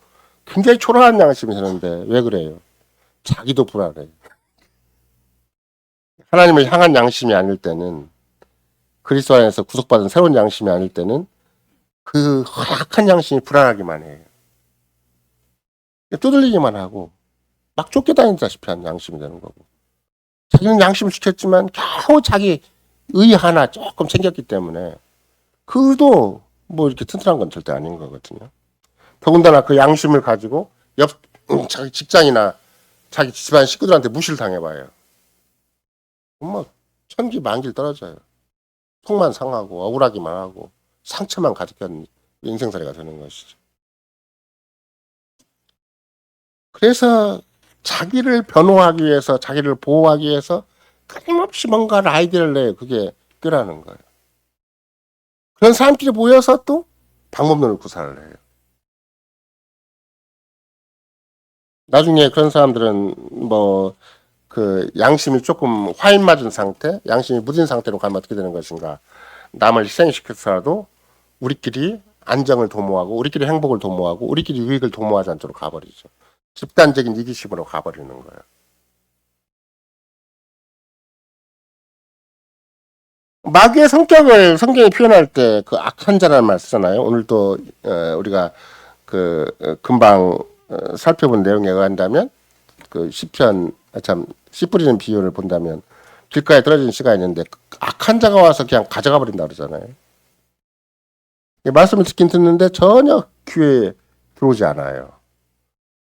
굉장히 초라한 양심이 되는데 왜 그래요? 자기도 불안해. 하나님을 향한 양심이 아닐 때는 그리스도 안에서 구속받은 새로운 양심이 아닐 때는 그 허약한 양심이 불안하기만 해요. 두들리기만 하고 막 쫓겨다니다시피 한 양심이 되는 거고 자기는 양심을 지켰지만 겨우 자기 의 하나 조금 챙겼기 때문에 그도 뭐 이렇게 튼튼한 건 절대 아닌 거거든요. 더군다나 그 양심을 가지고 자기 직장이나 자기 집안 식구들한테 무시를 당해봐요. 뭐 천기 만길 떨어져요. 속만 상하고 억울하기만 하고 상처만 가득한 인생살이가 되는 것이죠. 그래서 자기를 변호하기 위해서 자기를 보호하기 위해서 끊임없이 뭔가를 아이디어를 내요. 그게 꾀라는 거예요. 그런 사람끼리 모여서 또 방법론을 구사를 해요. 나중에 그런 사람들은 뭐 그 양심이 조금 화인 맞은 상태, 양심이 무딘 상태로 가면 어떻게 되는 것인가? 남을 희생시켜서라도 우리끼리 안정을 도모하고 우리끼리 행복을 도모하고 우리끼리 유익을 도모하지 않도록 가버리죠. 집단적인 이기심으로 가버리는 거예요. 마귀의 성격을 성경이 표현할 때 그 악한 자라는 말 쓰잖아요. 오늘도 우리가 금방 살펴본 내용에 의한다면 그 시편 씨 뿌리는 비유를 본다면 길가에 떨어진 씨가 있는데 악한 자가 와서 그냥 가져가 버린다 그러잖아요. 말씀을 듣긴 듣는데 전혀 귀에 들어오지 않아요.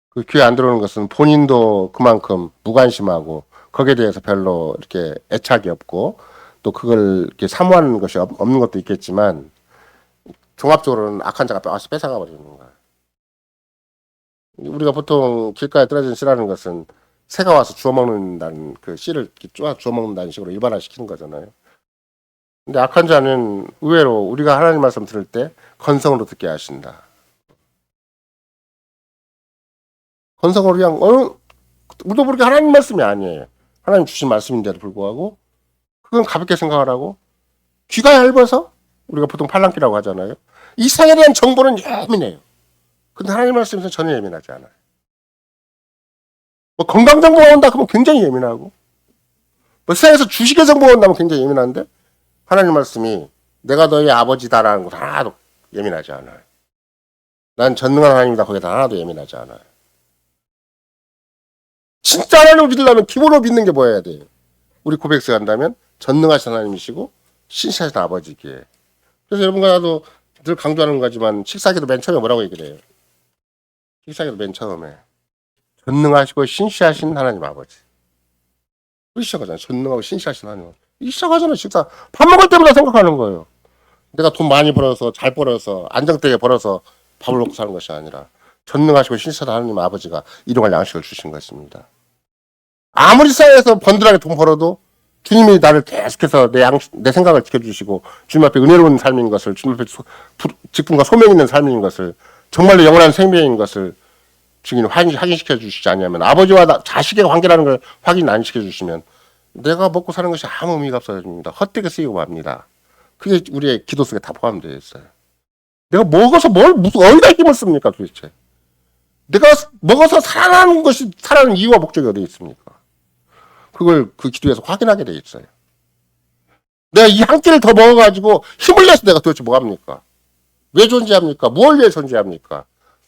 그 귀에 안 들어오는 것은 본인도 그만큼 무관심하고 거기에 대해서 별로 이렇게 애착이 없고 또 그걸 이렇게 사모하는 것이 없는 것도 있겠지만 종합적으로는 악한 자가 와서 뺏어가 버리는 거예요. 우리가 보통 길가에 떨어진 씨라는 것은 새가 와서 주워 먹는다는 그 씨를 쪼아 주워 먹는다는 식으로 일반화시키는 거잖아요. 근데 악한 자는 의외로 우리가 하나님 말씀 들을 때 건성으로 듣게 하신다. 건성으로 그냥 우리도 모르게 하나님 말씀이 아니에요. 하나님 주신 말씀인데도 불구하고 그건 가볍게 생각하라고. 귀가 얇아서 우리가 보통 팔랑귀라고 하잖아요. 이 세상에 대한 정보는 예민해요. 근데 하나님 말씀에서 전혀 예민하지 않아요. 뭐 건강 정보가 온다 그러면 굉장히 예민하고, 뭐 세상에서 주식의 정보가 온다면 굉장히 예민한데, 하나님 말씀이 내가 너희 아버지다라는 것 하나도 예민하지 않아요. 난 전능한 하나님이다 거기다 하나도 예민하지 않아요. 진짜 하나님을 믿으려면 기본으로 믿는 게 뭐여야 돼요? 우리 고백스 한다면 전능하신 하나님이시고 신실하신 아버지기에. 그래서 여러분과 나도 늘 강조하는 거지만 식사기도 맨 처음에 뭐라고 얘기를 해요? 식사기도 맨 처음에 전능하시고 신실하신 하나님 아버지. 우리 시작하잖아요. 전능하고 신실하신 하나님. 이 시작하잖아요. 식사 밥 먹을 때마다 생각하는 거예요. 내가 돈 많이 벌어서 잘 벌어서 안정되게 벌어서 밥을 먹고 사는 것이 아니라 전능하시고 신실한 하나님 아버지가 일용할 양식을 주신 것입니다. 아무리 세상에서 번들하게 돈 벌어도 주님이 나를 계속해서 내 생각을 지켜주시고 주님 앞에 은혜로운 삶인 것을, 주님 앞에 직분과 소명 있는 삶인 것을, 정말로 영원한 생명인 것을 주님이 확인시켜 주시지 않냐면, 아버지와 자식의 관계라는 걸 확인 안 시켜주시면 내가 먹고 사는 것이 아무 의미가 없어집니다. 헛되게 쓰이고 맙니다. 그게 우리의 기도 속에 다 포함되어 있어요. 내가 먹어서 어디다 힘을 씁니까 도대체? 내가 먹어서 살아나는 이유와 목적이 어디 있습니까? 그걸 그 기도에서 확인하게 돼 있어요. 내가 이 한 끼를 더 먹어가지고 힘을 내서 내가 도대체 뭐 합니까? 왜 존재합니까? 무엇을 위해 존재합니까?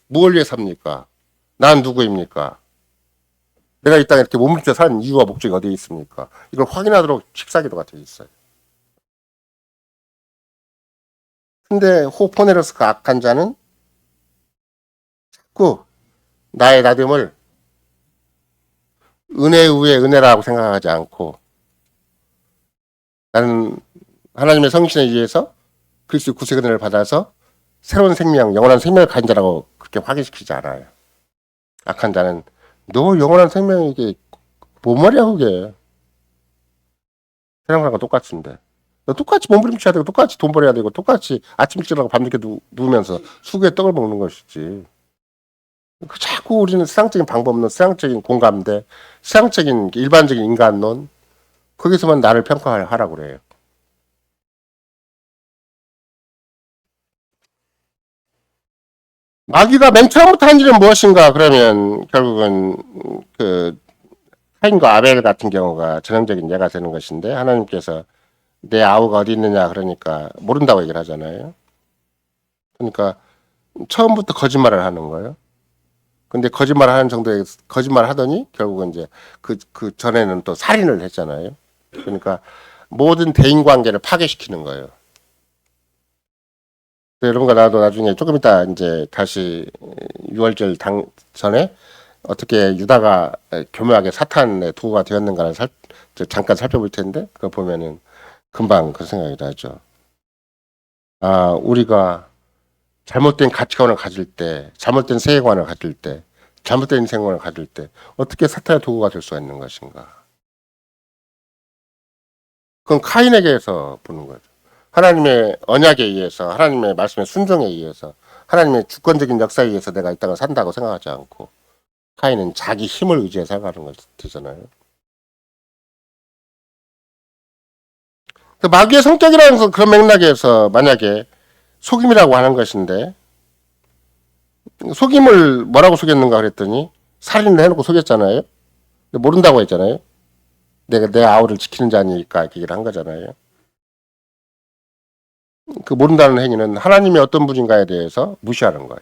무엇을 위해 삽니까? 난 누구입니까? 내가 이 땅에 이렇게 몸부림쳐 사는 이유와 목적이 어디에 있습니까? 이걸 확인하도록 식사기도가 되어 있어요. 근데 호포네로스가 악한 자는 자꾸 나의 나됨을 은혜 위에 은혜라고 생각하지 않고, 나는 하나님의 성신에 의해서 그리스도의 구속의 은혜를 받아서 새로운 생명, 영원한 생명을 가진 자라고 그렇게 확인시키지 않아요. 악한 자는 너 영원한 생명이게 뭔 말이야 그게. 세상 사람과 똑같은데 너 똑같이 몸부림쳐야 되고 똑같이 돈 벌어야 되고 똑같이 아침 일찍 일어나고 밤늦게 누우면서 수구에 떡을 먹는 것이지. 자꾸 우리는 세상적인 방법 없는 세상적인 공감대, 세상적인 일반적인 인간론, 거기서만 나를 평가하라고 그래요. 마귀가 맨 처음부터 한 일은 무엇인가? 그러면 결국은 그 카인과 아벨 같은 경우가 전형적인 예가 되는 것인데, 하나님께서 내 아우가 어디 있느냐 그러니까 모른다고 얘기를 하잖아요. 그러니까 처음부터 거짓말을 하는 거예요. 근데 거짓말 하는 정도의 거짓말 하더니 결국은 이제 그 전에는 또 살인을 했잖아요. 그러니까 모든 대인 관계를 파괴시키는 거예요. 여러분과 나도 나중에 조금 이따 이제 다시 6월절 전에 어떻게 유다가 교묘하게 사탄의 도구가 되었는가를 잠깐 살펴볼 텐데, 그거 보면은 금방 그 생각이 나죠. 아, 우리가 잘못된 가치관을 가질 때, 잘못된 세계관을 가질 때, 잘못된 인생관을 가질 때 어떻게 사탄의 도구가 될 수가 있는 것인가. 그건 카인에게서 보는 거죠. 하나님의 언약에 의해서, 하나님의 말씀의 순종에 의해서, 하나님의 주권적인 역사에 의해서 내가 이 땅을 산다고 생각하지 않고, 카인은 자기 힘을 의지해 살아가는 것이잖아요. 그 마귀의 성격이라는 건 그런 맥락에서 만약에 속임이라고 하는 것인데, 속임을 뭐라고 속였는가 그랬더니 살인을 해놓고 속였잖아요. 모른다고 했잖아요. 내가 내 아우를 지키는 자니까 이렇게 얘기를 한 거잖아요. 그 모른다는 행위는 하나님이 어떤 분인가에 대해서 무시하는 거예요.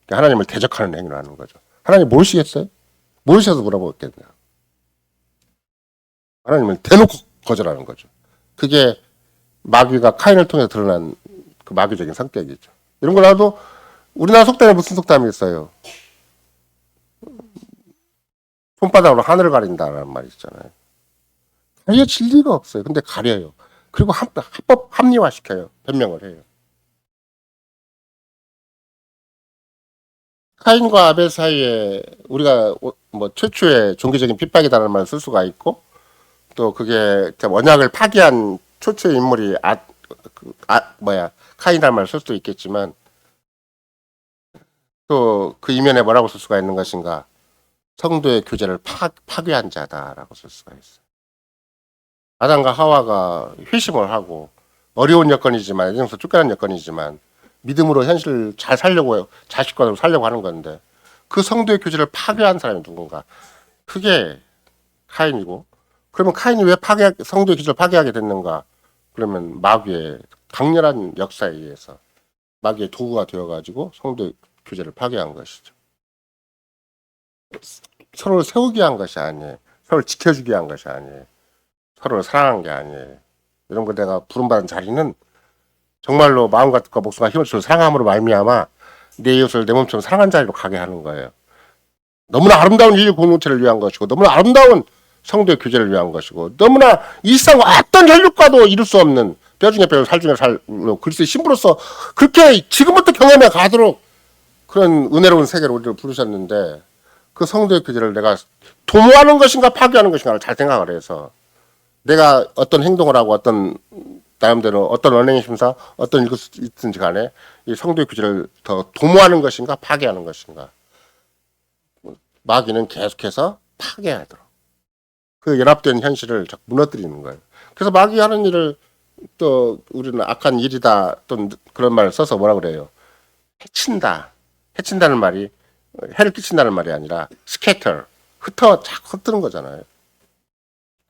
하나님을 대적하는 행위를 하는 거죠. 하나님 모르시겠어요? 모르셔서 물어보겠냐. 하나님을 대놓고 거절하는 거죠. 그게 마귀가 카인을 통해 드러난 그 마귀적인 성격이죠. 이런 걸 나도 우리나라 속담에 무슨 속담이 있어요? 손바닥으로 하늘을 가린다라는 말이 있잖아요. 가려질 리가 없어요. 근데 가려요. 그리고 합법 합리화시켜요. 변명을 해요. 카인과 아벨 사이에 우리가 뭐 최초의 종교적인 핍박이라는 말을 쓸 수가 있고, 또 그게 언약을 파기한 최초의 인물이 카인이라는 말을 쓸 수도 있겠지만, 또 그 이면에 뭐라고 쓸 수가 있는 것인가? 성도의 교제를 파괴한 자다라고 쓸 수가 있어요. 아담과 하와가 회심을 하고 어려운 여건이지만 에덴에서 쫓겨난 여건이지만 믿음으로 현실을 잘 살려고 자식과 살려고 하는 건데 그 성도의 교제를 파괴한 사람이 누군가? 그게 카인이고 그러면 카인이 왜 성도의 교제를 파괴하게 됐는가? 그러면 마귀의 강렬한 역사에 의해서 마귀의 도구가 되어가지고 성도의 교제를 파괴한 것이죠. 서로를 세우게 한 것이 아니에요. 서로를 지켜주게 한 것이 아니에요. 서로를 사랑한 게 아니에요. 이런 거 내가 부름받은 자리는 정말로 마음과 뜻과 목숨과 힘을 주어 사랑함으로 말미암아 내 이웃을 내 몸처럼 사랑한 자리로 가게 하는 거예요. 너무나 아름다운 인류 공동체를 위한 것이고 너무나 아름다운 성도의 교제를 위한 것이고 너무나 일상 어떤 혈육과도 이룰 수 없는 뼈 중에 뼈 살 중에 살로 그리스도의 신부로서 그렇게 지금부터 경험해 가도록 그런 은혜로운 세계로 우리를 부르셨는데 그 성도의 교제를 내가 도모하는 것인가 파괴하는 것인가를 잘 생각을 해서 내가 어떤 행동을 하고 어떤 나름대로 어떤 언행의 심사 어떤 일을 있든지 간에 이 성도의 교제를 더 도모하는 것인가 파괴하는 것인가 마귀는 계속해서 파괴하도록 그 연합된 현실을 자꾸 무너뜨리는 거예요. 그래서 마귀 하는 일을 또 우리는 악한 일이다 또 그런 말을 써서 뭐라 그래요? 해친다는 말이 해를 끼친다는 말이 아니라 스캐터 자꾸 흩뜨는 거잖아요.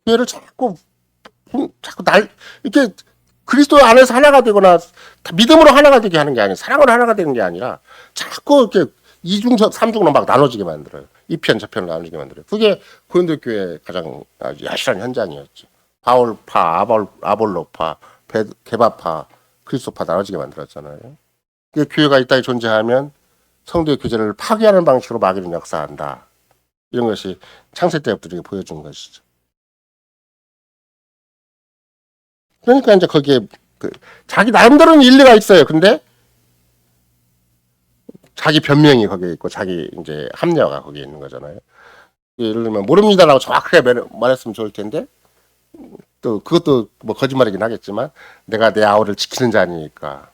교회를 자꾸 이렇게 그리스도 안에서 하나가 되거나 믿음으로 하나가 되게 하는 게 아니라 사랑으로 하나가 되는 게 아니라 자꾸 이렇게 이중적 삼중으로 막 나눠지게 만들어요. 이 편 저편으로 나눠지게 만들어요. 그게 고린도 교회의 가장 아주 야실한 현장이었죠. 바울파, 아볼로파, 게바파, 그리스도파 나눠지게 만들었잖아요. 그 교회가 이 땅에 존재하면 성도의 교제를 파괴하는 방식으로 마귀는 역사한다. 이런 것이 창세 때부터 이렇게 보여준 것이죠. 그러니까 이제 거기에 자기 나름대로는 일리가 있어요. 근데 자기 변명이 거기에 있고 자기 이제 합리화가 거기에 있는 거잖아요. 예를 들면 모릅니다라고 정확하게 말했으면 좋을 텐데 또 그것도 뭐 거짓말이긴 하겠지만 내가 내 아우를 지키는 자니까.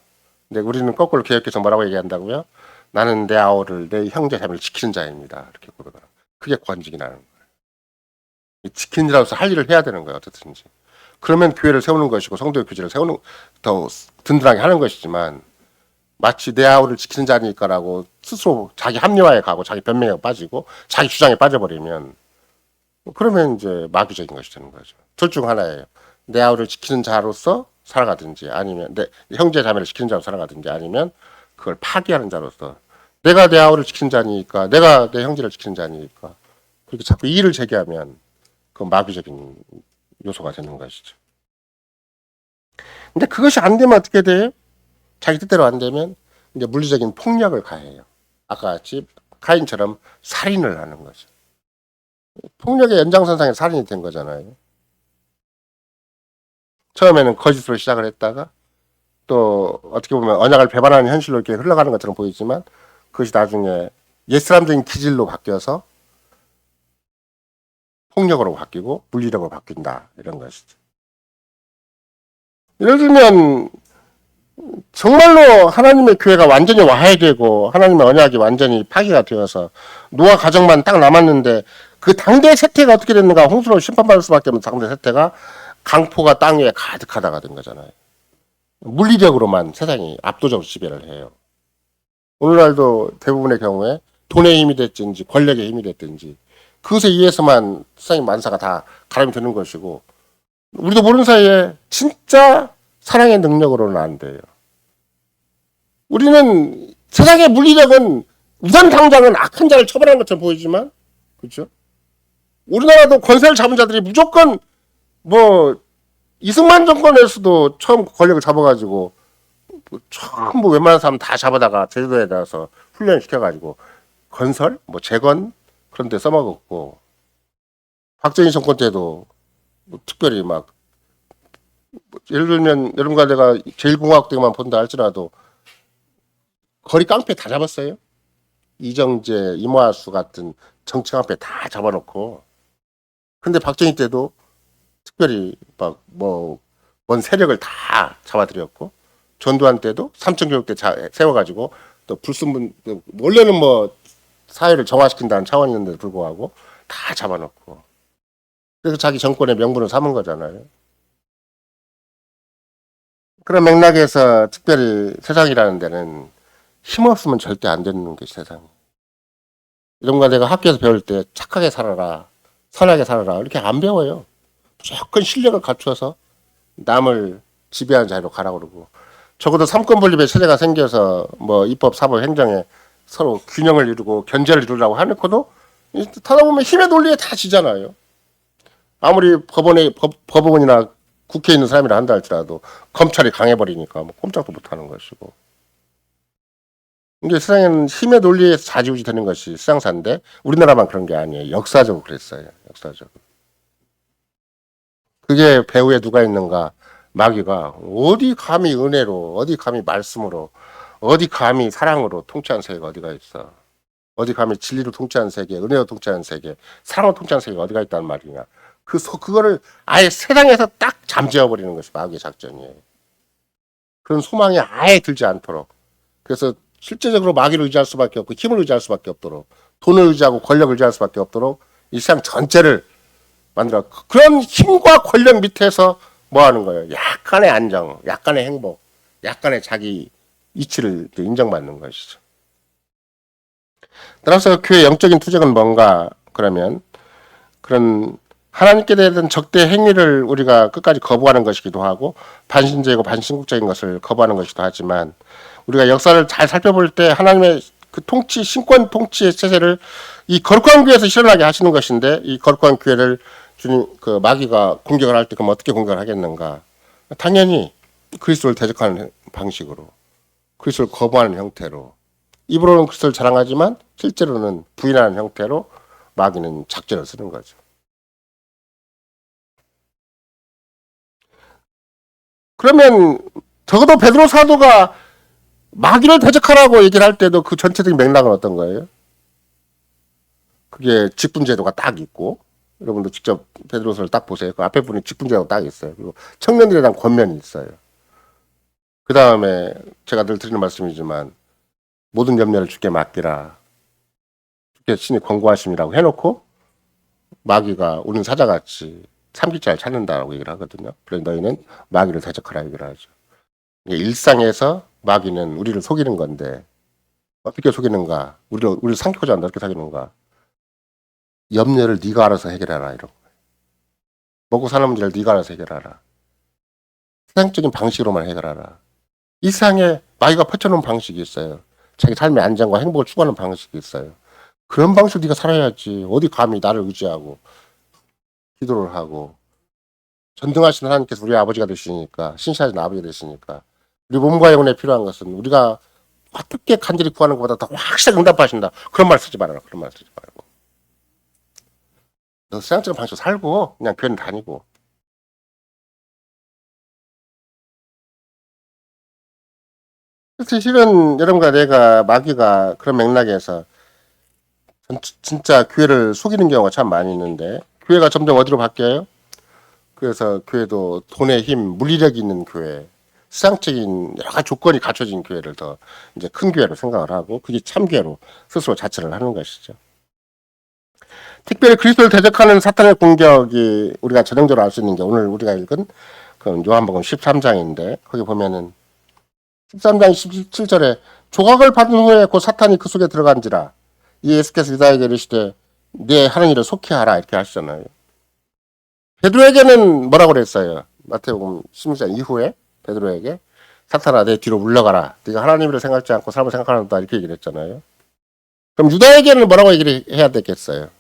근데 우리는 거꾸로 개혁해서 뭐라고 얘기한다고요? 나는 내 아우를 내 형제 자매를 지키는 자입니다. 이렇게 그러더라. 그게 관직이 나는 거예요. 지키는 자로서 할 일을 해야 되는 거예요. 어떻든지. 그러면 교회를 세우는 것이고 성도의 교제를 세우는 더 든든하게 하는 것이지만 마치 내 아우를 지키는 자니까라고 스스로 자기 합리화에 가고 자기 변명에 빠지고 자기 주장에 빠져버리면 그러면 이제 마귀적인 것이 되는 거죠. 둘 중 하나예요. 내 아우를 지키는 자로서 살아가든지 아니면 내 형제 자매를 지키는 자로 살아가든지 아니면 그걸 파괴하는 자로서 내가 내 아우를 지키는 자니까 내가 내 형제를 지키는 자니까 그렇게 자꾸 이의를 제기하면 그건 마귀적인 요소가 되는 것이죠. 근데 그것이 안 되면 어떻게 돼요? 자기 뜻대로 안 되면 이제 물리적인 폭력을 가해요. 아까 같이 카인처럼 살인을 하는 거죠. 폭력의 연장선상에 살인이 된 거잖아요. 처음에는 거짓으로 시작을 했다가 또 어떻게 보면 언약을 배반하는 현실로 이렇게 흘러가는 것처럼 보이지만 그것이 나중에 옛사람적인 기질로 바뀌어서 폭력으로 바뀌고 물리력으로 바뀐다 이런 것이죠. 예를 들면 정말로 하나님의 교회가 완전히 와해되고 하나님의 언약이 완전히 파괴가 되어서 노아 가정만 딱 남았는데 그 당대의 세태가 어떻게 됐는가 홍수로 심판받을 수밖에 없는 당대 세태가 강포가 땅 위에 가득하다가 된 거잖아요. 물리력으로만 세상이 압도적으로 지배를 해요. 오늘날도 대부분의 경우에 돈의 힘이 됐든지 권력의 힘이 됐든지 그것에 의해서만 세상의 만사가 다 가람이 되는 것이고 우리도 모르는 사이에 진짜 사랑의 능력으로는 안 돼요. 우리는 세상의 물리력은 우선 당장은 악한 자를 처벌하는 것처럼 보이지만 그렇죠? 우리나라도 권세를 잡은 자들이 무조건 뭐 이승만 정권에서도 처음 권력을 잡아가지고 전부 웬만한 사람 다 잡아다가 제주도에 가서 훈련시켜가지고 건설, 뭐 재건 그런 데 써먹었고 박정희 정권 때도 뭐 특별히 막 예를 들면 여러분과 내가 제1공화국 때만 본다 할지라도 거리 깡패 다 잡았어요. 이정재, 이모아수 같은 정치 깡패 다 잡아놓고 근데 박정희 때도 특별히 막 뭐 뭔 세력을 다 잡아들였고 전두환 때도 삼천교육대 세워가지고 또 불순분 원래는 뭐 사회를 정화시킨다는 차원인데도 불구하고 다 잡아놓고 그래서 자기 정권의 명분을 삼은 거잖아요. 그런 맥락에서 특별히 세상이라는 데는 힘없으면 절대 안 되는 게 세상이에요. 이런가 내가 학교에서 배울 때 착하게 살아라, 선하게 살아라 이렇게 안 배워요. 무조건 실력을 갖추어서 남을 지배하는 자리로 가라 그러고 적어도 삼권 분립의 체제가 생겨서 뭐 입법, 사법, 행정에 서로 균형을 이루고 견제를 이루려고 하놓고도 타다 보면 힘의 논리에 다 지잖아요. 아무리 법원이나 국회에 있는 사람이라 한다 할지라도 검찰이 강해버리니까 뭐 꼼짝도 못하는 것이고. 이게 세상에는 힘의 논리에서 좌지우지 되는 것이 세상사인데 우리나라만 그런 게 아니에요. 역사적으로 그랬어요. 역사적으로. 그게 배후에 누가 있는가? 마귀가 어디 감히 은혜로, 어디 감히 말씀으로, 어디 감히 사랑으로 통치한 세계가 어디가 있어? 어디 감히 진리로 통치한 세계, 은혜로 통치한 세계, 사랑으로 통치한 세계가 어디가 있단 말이냐? 그거를 아예 세상에서 딱 잠재워버리는 것이 마귀의 작전이에요. 그런 소망이 아예 들지 않도록. 그래서 실제적으로 마귀를 의지할 수밖에 없고 힘을 의지할 수밖에 없도록 돈을 의지하고 권력을 의지할 수밖에 없도록 이 세상 전체를 만들어. 그런 힘과 권력 밑에서 뭐 하는 거예요? 약간의 안정, 약간의 행복, 약간의 자기 이치를 인정받는 것이죠. 따라서 교회 영적인 투쟁은 뭔가 그러면 그런 하나님께 대한 적대 행위를 우리가 끝까지 거부하는 것이기도 하고 반신제이고 반신국적인 것을 거부하는 것이기도 하지만 우리가 역사를 잘 살펴볼 때 하나님의 그 통치, 신권 통치의 체제를 이 거룩한 교회에서 실현하게 하시는 것인데 이 거룩한 교회를 주님 그 마귀가 공격을 할 때 그럼 어떻게 공격을 하겠는가? 당연히 그리스도를 대적하는 방식으로 그리스도를 거부하는 형태로 입으로는 그리스도를 자랑하지만 실제로는 부인하는 형태로 마귀는 작전을 쓰는 거죠. 그러면 적어도 베드로 사도가 마귀를 대적하라고 얘기를 할 때도 그 전체적인 맥락은 어떤 거예요? 그게 직분제도가 딱 있고 여러분도 직접 베드로서를 딱 보세요. 그 앞에 분이 직분제도가 딱 있어요. 그리고 청년들에 대한 권면이 있어요. 그 다음에 제가 늘 드리는 말씀이지만 모든 염려를 주께 맡기라. 주께 신이 권고하심이라고 해놓고 마귀가 우리는 사자같이 삼킬자를 찾는다라고 얘기를 하거든요. 그래서 너희는 마귀를 대적하라 얘기를 하죠. 일상에서 마귀는 우리를 속이는 건데 어떻게 속이는가? 우리를 삼키고자 한다. 어떻게 사귀는가? 염려를 네가 알아서 해결하라 이런 거예요. 먹고 사는 문제를 네가 알아서 해결하라. 세상적인 방식으로만 해결하라. 이 세상에 마귀가 펼쳐놓은 방식이 있어요. 자기 삶의 안정과 행복을 추구하는 방식이 있어요. 그런 방식으로 네가 살아야지. 어디 감히 나를 의지하고 기도를 하고 전등하신 하나님께서 우리 아버지가 되시니까 신실하신 아버지가 되시니까 우리 몸과 영혼에 필요한 것은 우리가 어떻게 간절히 구하는 것보다 더 확실하게 응답하신다. 그런 말 쓰지 말아라. 그런 말 쓰지 말고. 너 세상적인 방식으로 살고 그냥 교회는 다니고. 그래서 실은 여러분과 내가 마귀가 그런 맥락에서 진짜 교회를 속이는 경우가 참 많이 있는데 교회가 점점 어디로 바뀌어요? 그래서 교회도 돈의 힘, 물리력이 있는 교회, 세상적인 여러 가지 조건이 갖춰진 교회를 더 이제 큰 교회로 생각을 하고 그게 참 교회로 스스로 자처를 하는 것이죠. 특별히 그리스도를 대적하는 사탄의 공격이 우리가 전형적으로 알 수 있는 게 오늘 우리가 읽은 그 요한복음 13장인데 거기 보면은 13장 17절에 조각을 받은 후에 곧 사탄이 그 속에 들어간지라 이 예수께서 유다에게 이르시되 네 하는 일을 속히 하라 이렇게 하시잖아요. 베드로에게는 뭐라고 그랬어요? 마태복음 16장 이후에 베드로에게 사탄아 내 뒤로 물러가라. 네가 하나님을 생각지 않고 사람을 생각하는다 이렇게 얘기를 했잖아요. 그럼 유다에게는 뭐라고 얘기를 해야 되겠어요?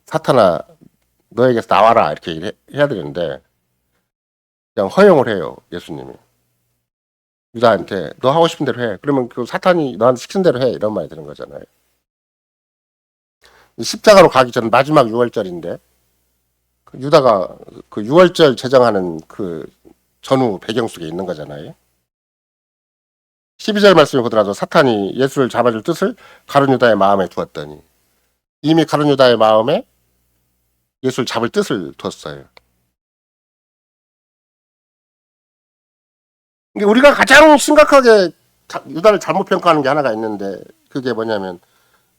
사탄아 너에게서 나와라 이렇게 얘기를 해야 되는데 그냥 허용을 해요. 예수님이. 유다한테 너 하고 싶은 대로 해. 그러면 그 사탄이 너한테 시킨 대로 해. 이런 말이 되는 거잖아요. 십자가로 가기 전 마지막 6월절인데 유다가 그 6월절 제정하는 그 전후 배경 속에 있는 거잖아요. 12절 말씀을 보더라도 사탄이 예수를 잡아줄 뜻을 가룟 유다의 마음에 두었더니 이미 가룟 유다의 마음에 예수를 잡을 뜻을 뒀어요. 우리가 가장 심각하게 유다를 잘못 평가하는 게 하나가 있는데 그게 뭐냐면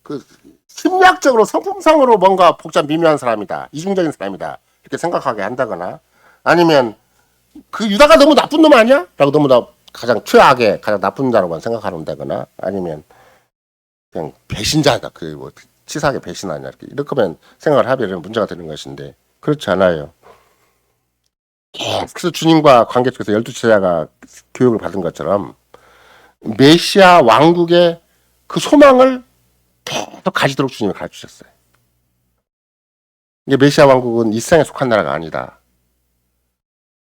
그 심리학적으로 성품상으로 뭔가 복잡 미묘한 사람이다, 이중적인 사람이다 이렇게 생각하게 한다거나 아니면 그 유다가 너무 나쁜 놈 아니야? 라고 너무 가장 최악의 가장 나쁜 자로만 생각한다거나 아니면 그냥 배신자다, 그 뭐 치사하게 배신하냐 이렇게만 생각을 하면 문제가 되는 것인데 그렇지 않아요. 그래서 주님과 관계 속에서 12제자가 교육을 받은 것처럼 메시아 왕국의 그 소망을 계속 가지도록 주님이 가르치셨어요. 이게 메시아 왕국은 이 세상에 속한 나라가 아니다.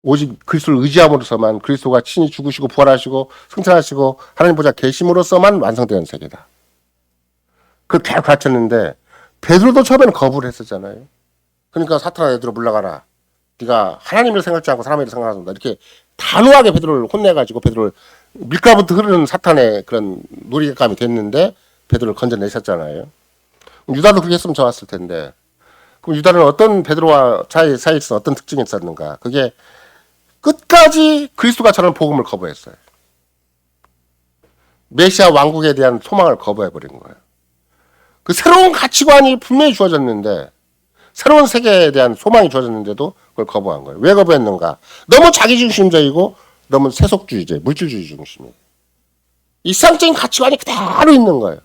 오직 그리스도를 의지함으로써만, 그리스도가 친히 죽으시고 부활하시고 승천하시고 하나님 보좌 계심으로써만 완성되는 세계다. 그걸 계속 가르쳤는데 베드로도 처음에는 거부를 했었잖아요. 그러니까 사탄아 얘들아 물러가라. 네가 하나님을 생각지 않고 사람을 생각한다. 이렇게 단호하게 베드로를 혼내가지고 베드로를 밀가부터 흐르는 사탄의 그런 놀이감이 됐는데 베드로를 건져내셨잖아요. 유다도 그렇게 했으면 좋았을 텐데 그럼 유다는 어떤 베드로와 사이에서 어떤 특징이 있었는가? 그게 끝까지 그리스도가 전하는 복음을 거부했어요. 메시아 왕국에 대한 소망을 거부해버린 거예요. 그 새로운 가치관이 분명히 주어졌는데 새로운 세계에 대한 소망이 주어졌는데도 그걸 거부한 거예요. 왜 거부했는가? 너무 자기중심적이고 너무 세속주의적, 물질주의 중심이에요. 이 세상적인 가치관이 그대로 있는 거예요.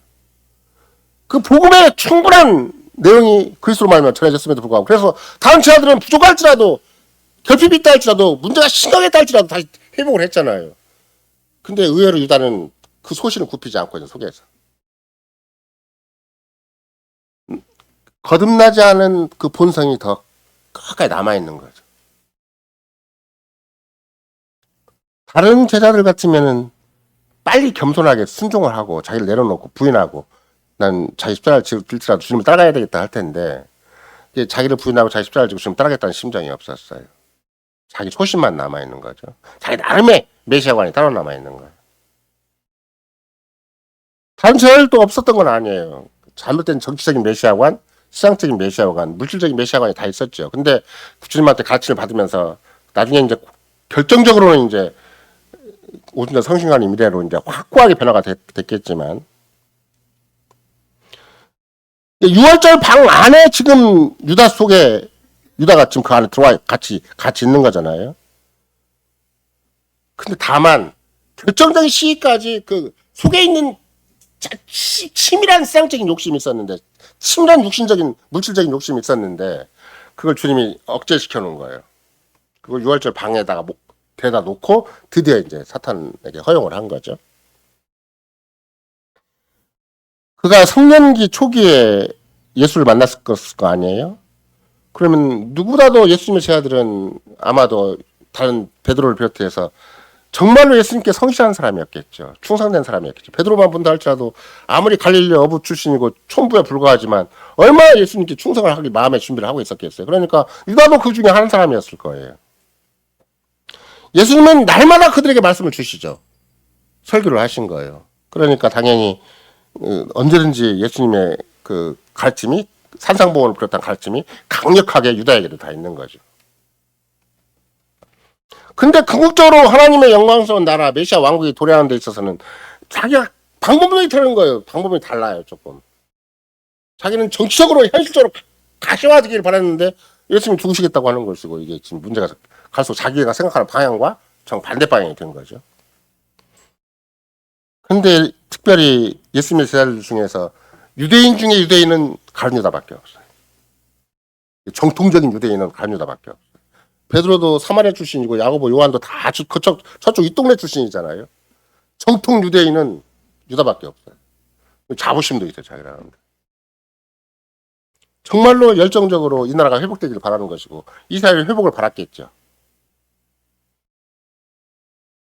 그 복음에 충분한 내용이 그리스도로 말미암아 전해졌음에도 불구하고 그래서 다른 제자들은 부족할지라도 결핍이 있다 할지라도 문제가 심각했다 할지라도 다시 회복을 했잖아요. 근데 의외로 유다는 그 소신을 굽히지 않고 있는 속에서 거듭나지 않은 그 본성이 더 가까이 남아있는 거죠. 다른 제자들 같으면은 빨리 겸손하게 순종을 하고 자기를 내려놓고 부인하고 난 자기 십자가를 질지라도 주님을 따라가야 되겠다 할 텐데 자기를 부인하고 자기 십자가를 지고 주님을 따라가겠다는 심정이 없었어요. 자기 초심만 남아있는 거죠. 자기 나름의 메시아관이 따로 남아있는 거예요. 다른 제자들도 없었던 건 아니에요. 잘못된 정치적인 메시아관, 시장적인 메시아관, 물질적인 메시아관이 다 있었죠. 근데 주님한테 가르침을 받으면서 나중에 이제 결정적으로는 이제 오순절 성신관의 미래로 이제 확고하게 변화가 됐겠지만 6월절 방 안에 지금 유다 속에 유다가 지금 그 안에 들어와 같이 있는 거잖아요. 근데 다만 결정적인 시기까지 그 속에 있는 치밀한 세상적인 욕심이 있었는데 치밀한 육신적인 물질적인 욕심이 있었는데 그걸 주님이 억제시켜 놓은 거예요. 그걸 6월절 방에다가 데려다 놓고 드디어 이제 사탄에게 허용을 한 거죠. 그가 성년기 초기에 예수를 만났을 거 아니에요? 그러면 누구라도 예수님의 제자들은 아마도 다른 베드로를 비롯해서 정말로 예수님께 성실한 사람이었겠죠. 충성된 사람이었겠죠. 베드로만 본다 할지라도 아무리 갈릴리 어부 출신이고 촌부에 불과하지만 얼마나 예수님께 충성을 하기 마음의 준비를 하고 있었겠어요. 그러니까 유다도 그 중에 한 사람이었을 거예요. 예수님은 날마다 그들에게 말씀을 주시죠. 설교를 하신 거예요. 그러니까 당연히 언제든지 예수님의 그 가르침이 산상보원을 비롯한 가르침이 강력하게 유다에게도 다 있는 거죠. 근데 궁극적으로 하나님의 영광스러운 나라 메시아 왕국이 도래하는 데 있어서는 자기가 방법론이 다른 거예요. 방법이 달라요. 조금. 자기는 정치적으로 현실적으로 가시화되기를 바랐는데 예수님이 죽으시겠다고 하는 것이고 이게 지금 문제가 갈수록 자기가 생각하는 방향과 정반대 방향이 된 거죠. 근데 특별히 예수님의 제자들 중에서 유대인 중에 유대인은 가룟 유다밖에 없어요. 정통적인 유대인은 가룟 유다밖에 없어요. 베드로도 사마리아 출신이고 야고보, 요한도 다 저쪽 이 동네 출신이잖아요. 정통 유대인은 유다밖에 없어요. 자부심도 있어요. 자기라는데. 정말로 열정적으로 이 나라가 회복되기를 바라는 것이고 이스라엘의 회복을 바랐겠죠.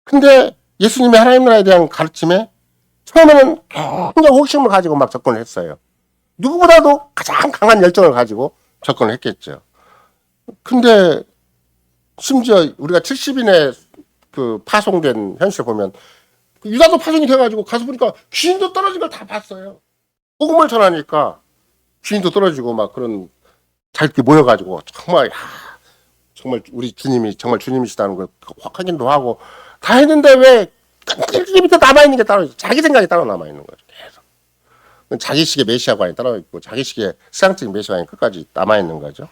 근데 예수님의 하나님 나라에 대한 가르침에 처음에는 굉장히 호기심을 가지고 막 접근을 했어요. 누구보다도 가장 강한 열정을 가지고 접근을 했겠죠. 근데 심지어 우리가 70인의 그 파송된 현실 보면 유다도 파송이 돼가지고 가서 보니까 귀신도 떨어진 걸 다 봤어요. 복음을 전하니까 귀신도 떨어지고 막 그런 자기들끼리 모여가지고 정말 우리 주님이 정말 주님이시다는 걸 확인도 하고 다 했는데 왜 끈질기 밑에 남아있는 게 따로 있어. 자기 생각이 따로 남아있는 거죠. 계속. 자기식의 메시아관이 따로 있고 자기식의 수양적인 메시아관이 끝까지 남아있는 거죠.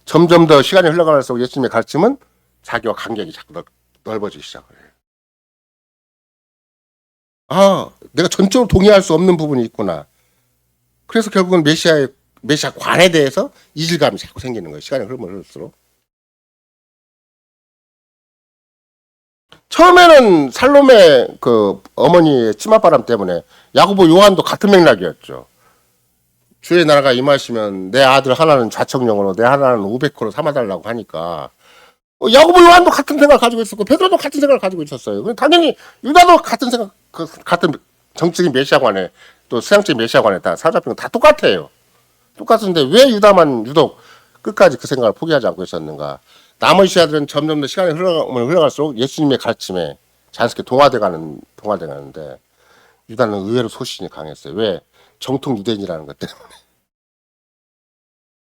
점점 더 시간이 흘러가면서 예수님의 가르침은 자기와 간격이 자꾸 넓어지기 시작을 해요. 아, 내가 전적으로 동의할 수 없는 부분이 있구나. 그래서 결국은 메시아관에 대해서 이질감이 자꾸 생기는 거예요. 시간이 흐르면 흐를수록. 처음에는 살롬의 그 어머니의 치맛바람 때문에 야고보 요한도 같은 맥락이었죠. 주의 나라가 임하시면 내 아들 하나는 좌청령으로 내 하나는 우베코로 삼아달라고 하니까 야고보 요한도 같은 생각을 가지고 있었고 베드로도 같은 생각을 가지고 있었어요. 당연히 유다도 같은 생각, 같은 정적인 메시아관에 또 서양적인 메시아관에 다 사로잡힌 건 다 똑같아요. 똑같은데 왜 유다만 유독 끝까지 그 생각을 포기하지 않고 있었는가? 나머지 시아들은 점점 더 시간이 흘러갈수록 예수님의 가르침에 자연스럽게 동화돼가는데 유다는 의외로 소신이 강했어요. 왜? 정통 유대인이라는 것 때문에.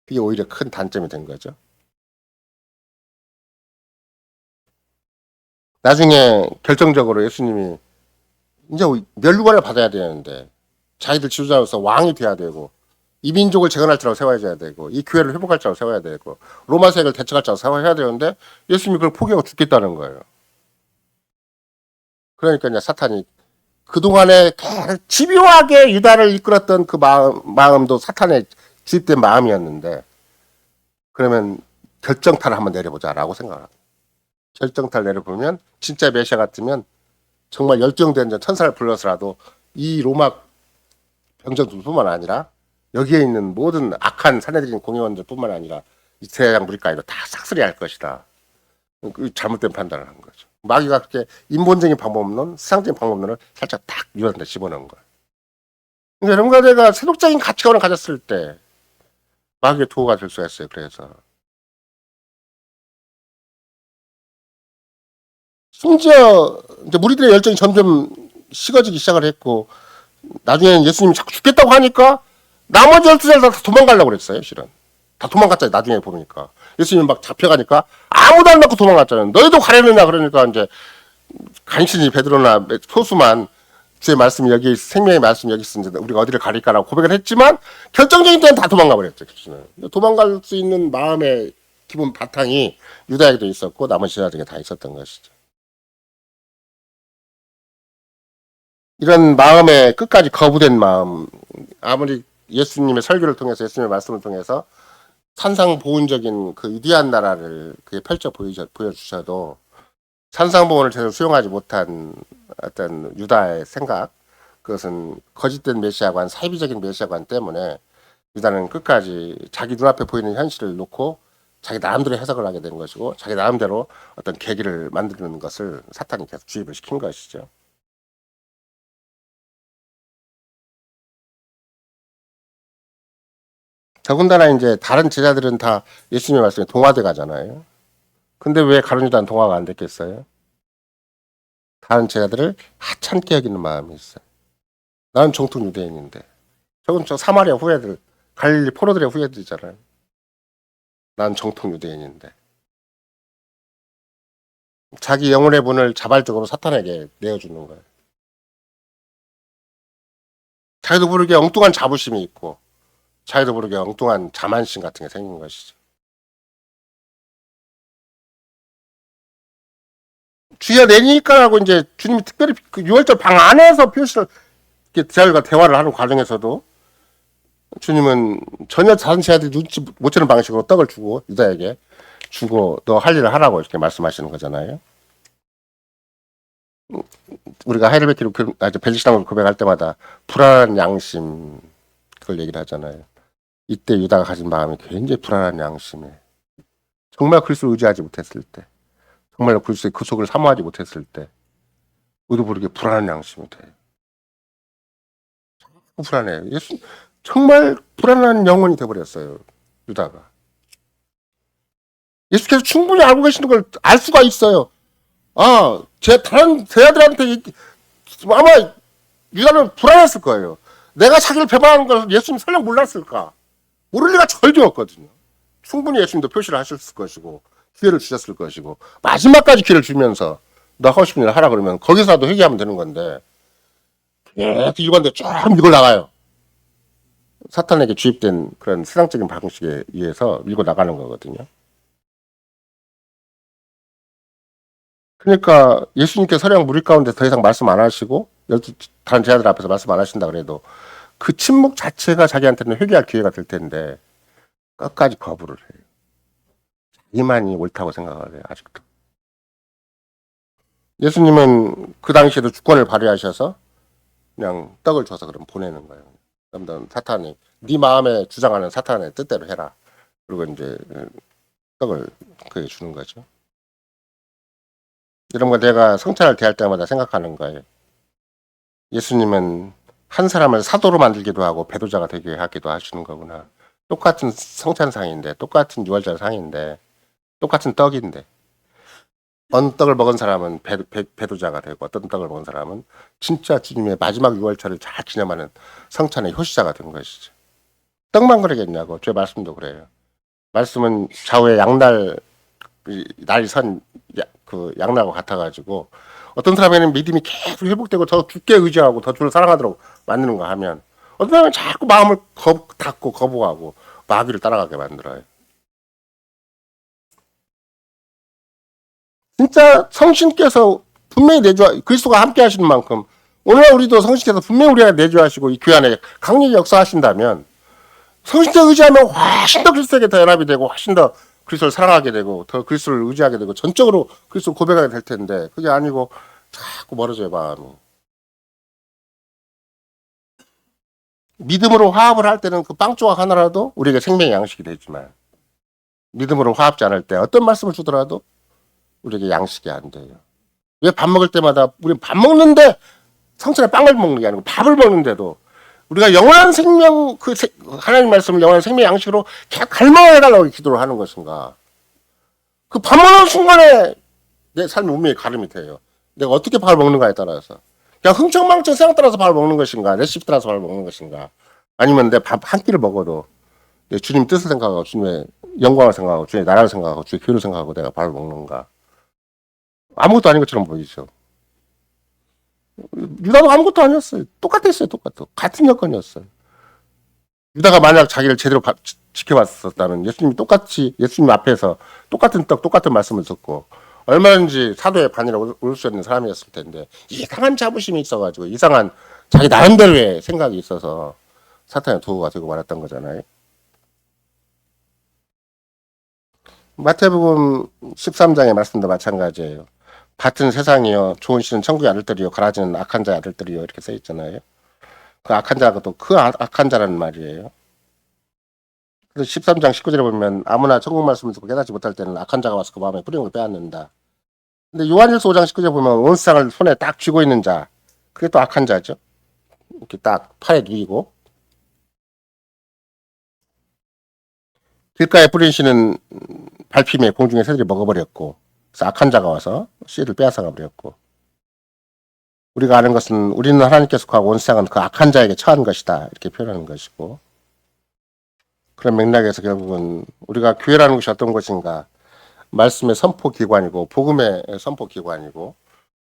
그게 오히려 큰 단점이 된 거죠. 나중에 결정적으로 예수님이 이제 멸류관을 받아야 되는데 자기들 지도자로서 왕이 돼야 되고 이 민족을 재건할 자로 세워야 되고 이 교회를 회복할 자로 세워야 되고 로마 세력을 대적할 자로 세워야 되는데 예수님이 그걸 포기하고 죽겠다는 거예요. 그러니까 이제 사탄이 그동안에 집요하게 유다를 이끌었던 그 마음도 사탄에 주입된 마음이었는데 그러면 결정타를 한번 내려보자라고 생각을 합니다. 결정타를 내려보면 진짜 메시아 같으면 정말 열정된 천사를 불러서라도 이 로마 병정들뿐만 아니라 여기에 있는 모든 악한 사내들인 공회원들뿐만 아니라 이 대장 무리까지도 다 싹쓸이 할 것이다. 잘못된 판단을 한 거죠. 마귀가 그렇게 인본적인 방법론, 세상적인 방법론을 살짝 딱 유한테 집어넣은 거예요. 그러니까 여러분과 내가 세속적인 가치관을 가졌을 때 마귀의 도구가 될 수가 있어요. 그래서 심지어 이제 무리들의 열정이 점점 식어지기 시작을 했고 나중에는 예수님이 자꾸 죽겠다고 하니까 나머지 12살 다 도망가려고 그랬어요. 실은 다 도망갔잖아요. 나중에 보니까 예수님 막 잡혀가니까 아무도 안 낳고 도망갔잖아요. 너희도 가려느냐 그러니까 이제 간신히 베드로나 소수만 주의 말씀이 여기 생명의 말씀이 여기 있으니 우리가 어디를 가릴까라고 고백을 했지만 결정적인 때는 다 도망가 버렸죠. 도망갈 수 있는 마음의 기본 바탕이 유다에게도 있었고 나머지 제자들에게 다 있었던 것이죠. 이런 마음에 끝까지 거부된 마음, 아무리 예수님의 설교를 통해서 예수님의 말씀을 통해서 산상보훈적인 그 위대한 나라를 그게 펼쳐 보여주셔도 산상보훈을 제대로 수용하지 못한 어떤 유다의 생각, 그것은 거짓된 메시아관, 사이비적인 메시아관 때문에 유다는 끝까지 자기 눈앞에 보이는 현실을 놓고 자기 나름대로 해석을 하게 된 것이고 자기 나름대로 어떤 계기를 만드는 것을 사탄이 계속 주입을 시킨 것이죠. 더군다나 이제 다른 제자들은 다 예수님의 말씀에 동화돼 가잖아요. 근데 왜 가룟 유다는 동화가 안 됐겠어요? 다른 제자들을 하찮게 여기는 마음이 있어요. 나는 정통 유대인인데. 저건 저 사마리아 후예들, 갈릴리 포로들의 후예들이잖아요. 난 정통 유대인인데. 자기 영혼의 분을 자발적으로 사탄에게 내어주는 거예요. 자기도 모르게 엉뚱한 자부심이 있고 자기도 모르게 엉뚱한 자만심 같은 게 생긴 것이죠. 주여 내니까라고 이제 주님이 특별히 그 6월절 방 안에서 표시를 제자들과 대화를 하는 과정에서도 주님은 전혀 다른 제자들이 눈치 못 채는 방식으로 떡을 주고 유다에게 주고 너 할 일을 하라고 이렇게 말씀하시는 거잖아요. 우리가 하이델베르크로 벨리시당으로 고백할 때마다 불안한 양심 그걸 얘기를 하잖아요. 이때 유다가 가진 마음이 굉장히 불안한 양심이에요. 정말 그리스도를 의지하지 못했을 때 정말 그리스도의 그 속을 사모하지 못했을 때 우리도 모르게 불안한 양심이 돼요. 불안해요. 예수 정말 불안한 영혼이 돼버렸어요. 유다가. 예수께서 충분히 알고 계시는 걸 알 수가 있어요. 아, 다른 제자들한테 아마 유다는 불안했을 거예요. 내가 자기를 배반하는 걸 예수님 설령 몰랐을까? 모를 리가 절대 없거든요. 충분히 예수님도 표시를 하셨을 것이고 기회를 주셨을 것이고 마지막까지 기회를 주면서 너 하고 싶은 일 하라 그러면 거기서라도 회개하면 되는 건데 계속 일관되게 쭉 밀고 나가요. 사탄에게 주입된 그런 세상적인 방식에 의해서 밀고 나가는 거거든요. 그러니까 예수님께서 서령 무리 가운데 더 이상 말씀 안 하시고 다른 제자들 앞에서 말씀 안 하신다 그래도 그 침묵 자체가 자기한테는 회개할 기회가 될 텐데 끝까지 거부를 해요. 자기만이 옳다고 생각을 해요. 아직도. 예수님은 그 당시에도 주권을 발휘하셔서 그냥 떡을 줘서 그럼 보내는 거예요. 그럼 사탄이 네 마음에 주장하는 사탄의 뜻대로 해라. 그리고 이제 떡을 그에 주는 거죠. 이런 거 내가 성찬을 대할 때마다 생각하는 거예요. 예수님은 한 사람을 사도로 만들기도 하고 배도자가 되게 하기도 하시는 거구나. 똑같은 성찬상인데 똑같은 유월절상인데 똑같은 떡인데 어느 떡을 먹은 사람은 배도자가 되고 어떤 떡을 먹은 사람은 진짜 주님의 마지막 유월절을 잘 기념하는 성찬의 효시자가 된 것이죠. 떡만 그러겠냐고. 제 말씀도 그래요. 말씀은 좌우에 양날 날이 선 그 양날과 같아가지고 어떤 사람에는 믿음이 계속 회복되고 더 깊게 의지하고 더 주를 사랑하도록 만드는 거 하면 어떤 사람은 자꾸 마음을 닫고 거부하고 마귀를 따라가게 만들어요. 진짜 성신께서 분명히 그리스도가 함께 하시는 만큼 오늘 우리도 성신께서 분명히 우리가 내주하시고 이 교회 안에 강력히 역사하신다면 성신께 의지하면 훨씬 더 그리스도에게 더 연합이 되고 훨씬 더 그리스도를 사랑하게 되고 더 그리스도를 의지하게 되고 전적으로 그리스도를 고백하게 될 텐데 그게 아니고 자꾸 멀어져요 마음이. 믿음으로 화합을 할 때는 그 빵 조각 하나라도 우리에게 생명의 양식이 되지만 믿음으로 화합지 않을 때 어떤 말씀을 주더라도 우리에게 양식이 안 돼요. 왜 밥 먹을 때마다 우리 밥 먹는데 성찬에 빵을 먹는 게 아니고 밥을 먹는데도 우리가 영원한 생명 하나님 말씀을 영원한 생명 양식으로 계속 갈망해달라고 기도를 하는 것인가? 그 밥 먹는 순간에 내 삶의 운명이 가름이 돼요. 내가 어떻게 밥을 먹는가에 따라서 그냥 흥청망청 생각 따라서 밥을 먹는 것인가, 레시피 따라서 밥을 먹는 것인가, 아니면 내 밥 한 끼를 먹어도 내 주님 뜻을 생각하고 주님의 영광을 생각하고 주님의 나라를 생각하고 주의 교회를 생각하고 내가 밥을 먹는가? 아무것도 아닌 것처럼 보이죠. 유다도 아무것도 아니었어요. 똑같았어요. 같은 여건이었어요. 유다가 만약 자기를 제대로 지켜봤었다면 예수님 앞에서 똑같은 떡, 똑같은 말씀을 듣고 얼마든지 사도의 반이라고 올 수 있는 사람이었을 텐데 이상한 자부심이 있어가지고 이상한 자기 나름대로의 생각이 있어서 사탄의 도구가 되고 말았던 거잖아요. 마태복음 13장의 말씀도 마찬가지예요. 밭은 세상이요, 좋은 씨는 천국의 아들들이요, 가라지는 악한 자의 아들들이요 이렇게 써 있잖아요. 그 악한 자가 또 그 악한 자라는 말이에요. 그래서 13장 19절에 보면 아무나 천국 말씀을 듣고 깨닫지 못할 때는 악한 자가 와서 그 마음에 뿌리는 걸 빼앗는다. 근데 요한일서 5장 19절에 보면 온 세상을 손에 딱 쥐고 있는 자, 그게 또 악한 자죠. 이렇게 딱 팔에 누이고 길가에 뿌린 씨는 밟힘에 공중에 새들이 먹어버렸고 그래서 악한 자가 와서 씨를 빼앗아가 버렸고 우리가 아는 것은 우리는 하나님께서 구하고 온 세상은 그 악한 자에게 처한 것이다 이렇게 표현하는 것이고 그런 맥락에서 결국은 우리가 교회라는 것이 어떤 것인가 말씀의 선포기관이고 복음의 선포기관이고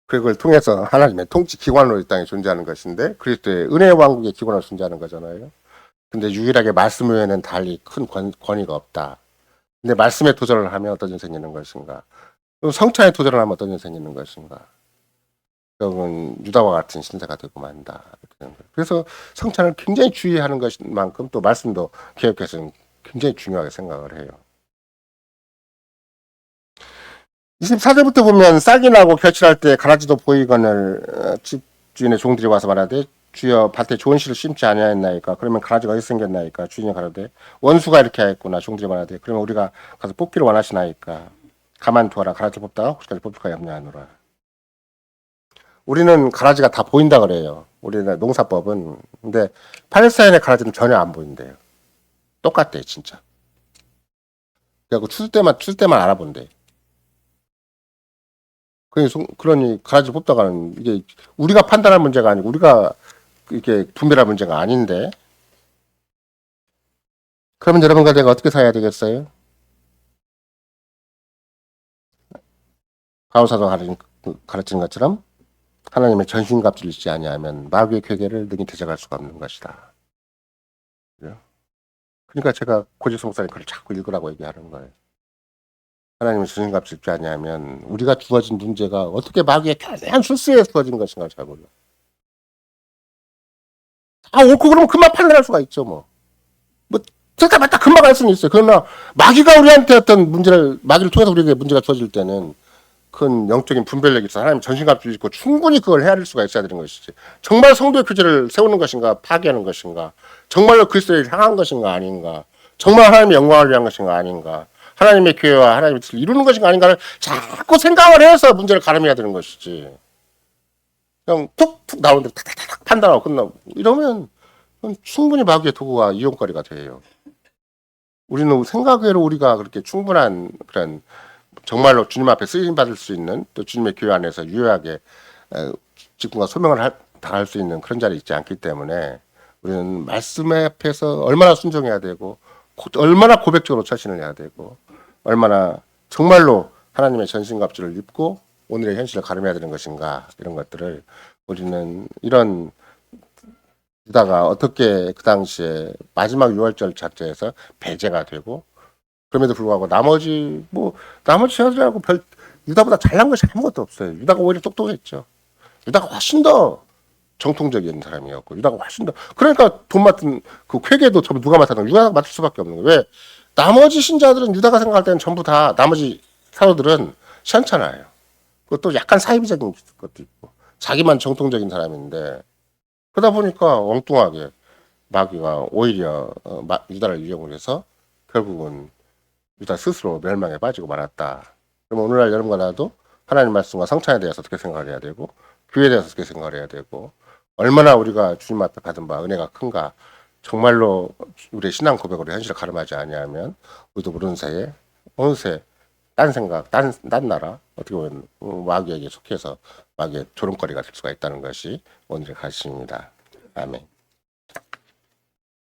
그걸 통해서 하나님의 통치기관으로 이 땅에 존재하는 것인데 그리스도의 은혜의 왕국의 기관으로 존재하는 거잖아요. 근데 유일하게 말씀 외에는 달리 큰 권위가 없다. 근데 말씀에 도전을 하면 어떤 일이 생기는 것인가? 성찬에 도전을 하면 어떤 일이 생기는 것인가? 결국은 유다와 같은 신세가 되고 만다. 그래서 성찬을 굉장히 주의하는 것만큼 또 말씀도 개혁해서는 굉장히 중요하게 생각을 해요. 24절부터 보면 싹이 나고 결실할 때 가라지도 보이거늘 집 주인의 종들이 와서 말하되 주여 밭에 좋은 씨를 심지 아니하였나이까 그러면 가라지가 어디서 생겼나이까 주인이 가라되 원수가 이렇게 하였구나. 종들이 말하되 그러면 우리가 가서 뽑기를 원하시나이까 가만두어라. 가라지 뽑다가 혹시까지 뽑힐까 염려하노라. 우리는 가라지가 다 보인다 그래요. 우리는 농사법은. 근데 팔레스타인의 가라지는 전혀 안 보인대요. 똑같대요 진짜. 그래갖고 추수 때만 알아본대. 그러니 가라지 뽑다가는 이게 우리가 판단할 문제가 아니고 우리가 이게 분별할 문제가 아닌데 그러면 여러분과 내가 어떻게 살아야 되겠어요? 가오사도 가르치는 것처럼 하나님의 전신갑주를 잊지 아니하면 마귀의 괴계를 능히 대적할 수가 없는 것이다. 그래요? 그러니까 제가 고지성사님 글을 자꾸 읽으라고 얘기하는 거예요. 하나님의 전신갑주를 잊지 아니하면 우리가 주어진 문제가 어떻게 마귀의 교묘한 술수에 주어진 것인가 잘 몰라. 옳고 그러면 금방 판단할 수가 있죠, 뭐. 틀다 맞다 금방 알 수는 있어요. 그러나 마귀가 우리한테 어떤 문제를 마귀를 통해서 우리에게 문제가 주어질 때는 큰 영적인 분별력이 있어 하나님 전신갑주를 입고 충분히 그걸 헤아릴 수가 있어야 되는 것이지. 정말 성도의 교제를 세우는 것인가 파괴하는 것인가, 정말로 그리스도를 향한 것인가 아닌가, 정말 하나님의 영광을 위한 것인가 아닌가, 하나님의 교회와 하나님의 뜻을 이루는 것인가 아닌가를 자꾸 생각을 해서 문제를 가름해야 되는 것이지. 그냥 툭툭 나오는 대로 탁탁탁 판단하고 끝나고 이러면 충분히 마귀의 도구와 이용거리가 돼요. 우리는 생각외로 우리가 그렇게 충분한 그런 정말로 주님 앞에 쓰임 받을 수 있는 또 주님의 교회 안에서 유효하게 직분과 소명을 다할 수 있는 그런 자리에 있지 않기 때문에 우리는 말씀 앞에서 얼마나 순종해야 되고 얼마나 고백적으로 처신을 해야 되고 얼마나 정말로 하나님의 전신갑주를 입고 오늘의 현실을 가름해야 되는 것인가, 이런 것들을 우리는 이런 유다가 어떻게 그 당시에 마지막 6월절 자체에서 배제가 되고, 그럼에도 불구하고 나머지 자들하고 별 유다보다 잘난 것이 아무것도 없어요. 유다가 오히려 똑똑했죠. 유다가 훨씬 더 정통적인 사람이었고, 유다가 훨씬 더, 그러니까 돈 맡은 그 회계도 전부 누가 맡았는 거예요? 유다가 맡을 수밖에 없는 거예요. 왜? 나머지 신자들은 유다가 생각할 때는 전부 다 나머지 사도들은 시원찮아요. 그것도 약간 사이비적인 것도 있고 자기만 정통적인 사람인데, 그러다 보니까 엉뚱하게 마귀가 오히려 유다를 이용을 해서 결국은 유다 스스로 멸망에 빠지고 말았다. 그럼 오늘날 여러분과 나도 하나님 말씀과 성찬에 대해서 어떻게 생각을 해야 되고, 교회에 대해서 어떻게 생각을 해야 되고, 얼마나 우리가 주님 앞에 받은 바 은혜가 큰가, 정말로 우리의 신앙 고백으로 현실을 가름하지 아니하면 우리도 모르는 사이에 어느새 딴 생각, 딴 나라, 어떻게 보면 마귀에게 속해서 마귀의 조롱거리가 될 수가 있다는 것이 오늘의 가르침입니다. 아멘.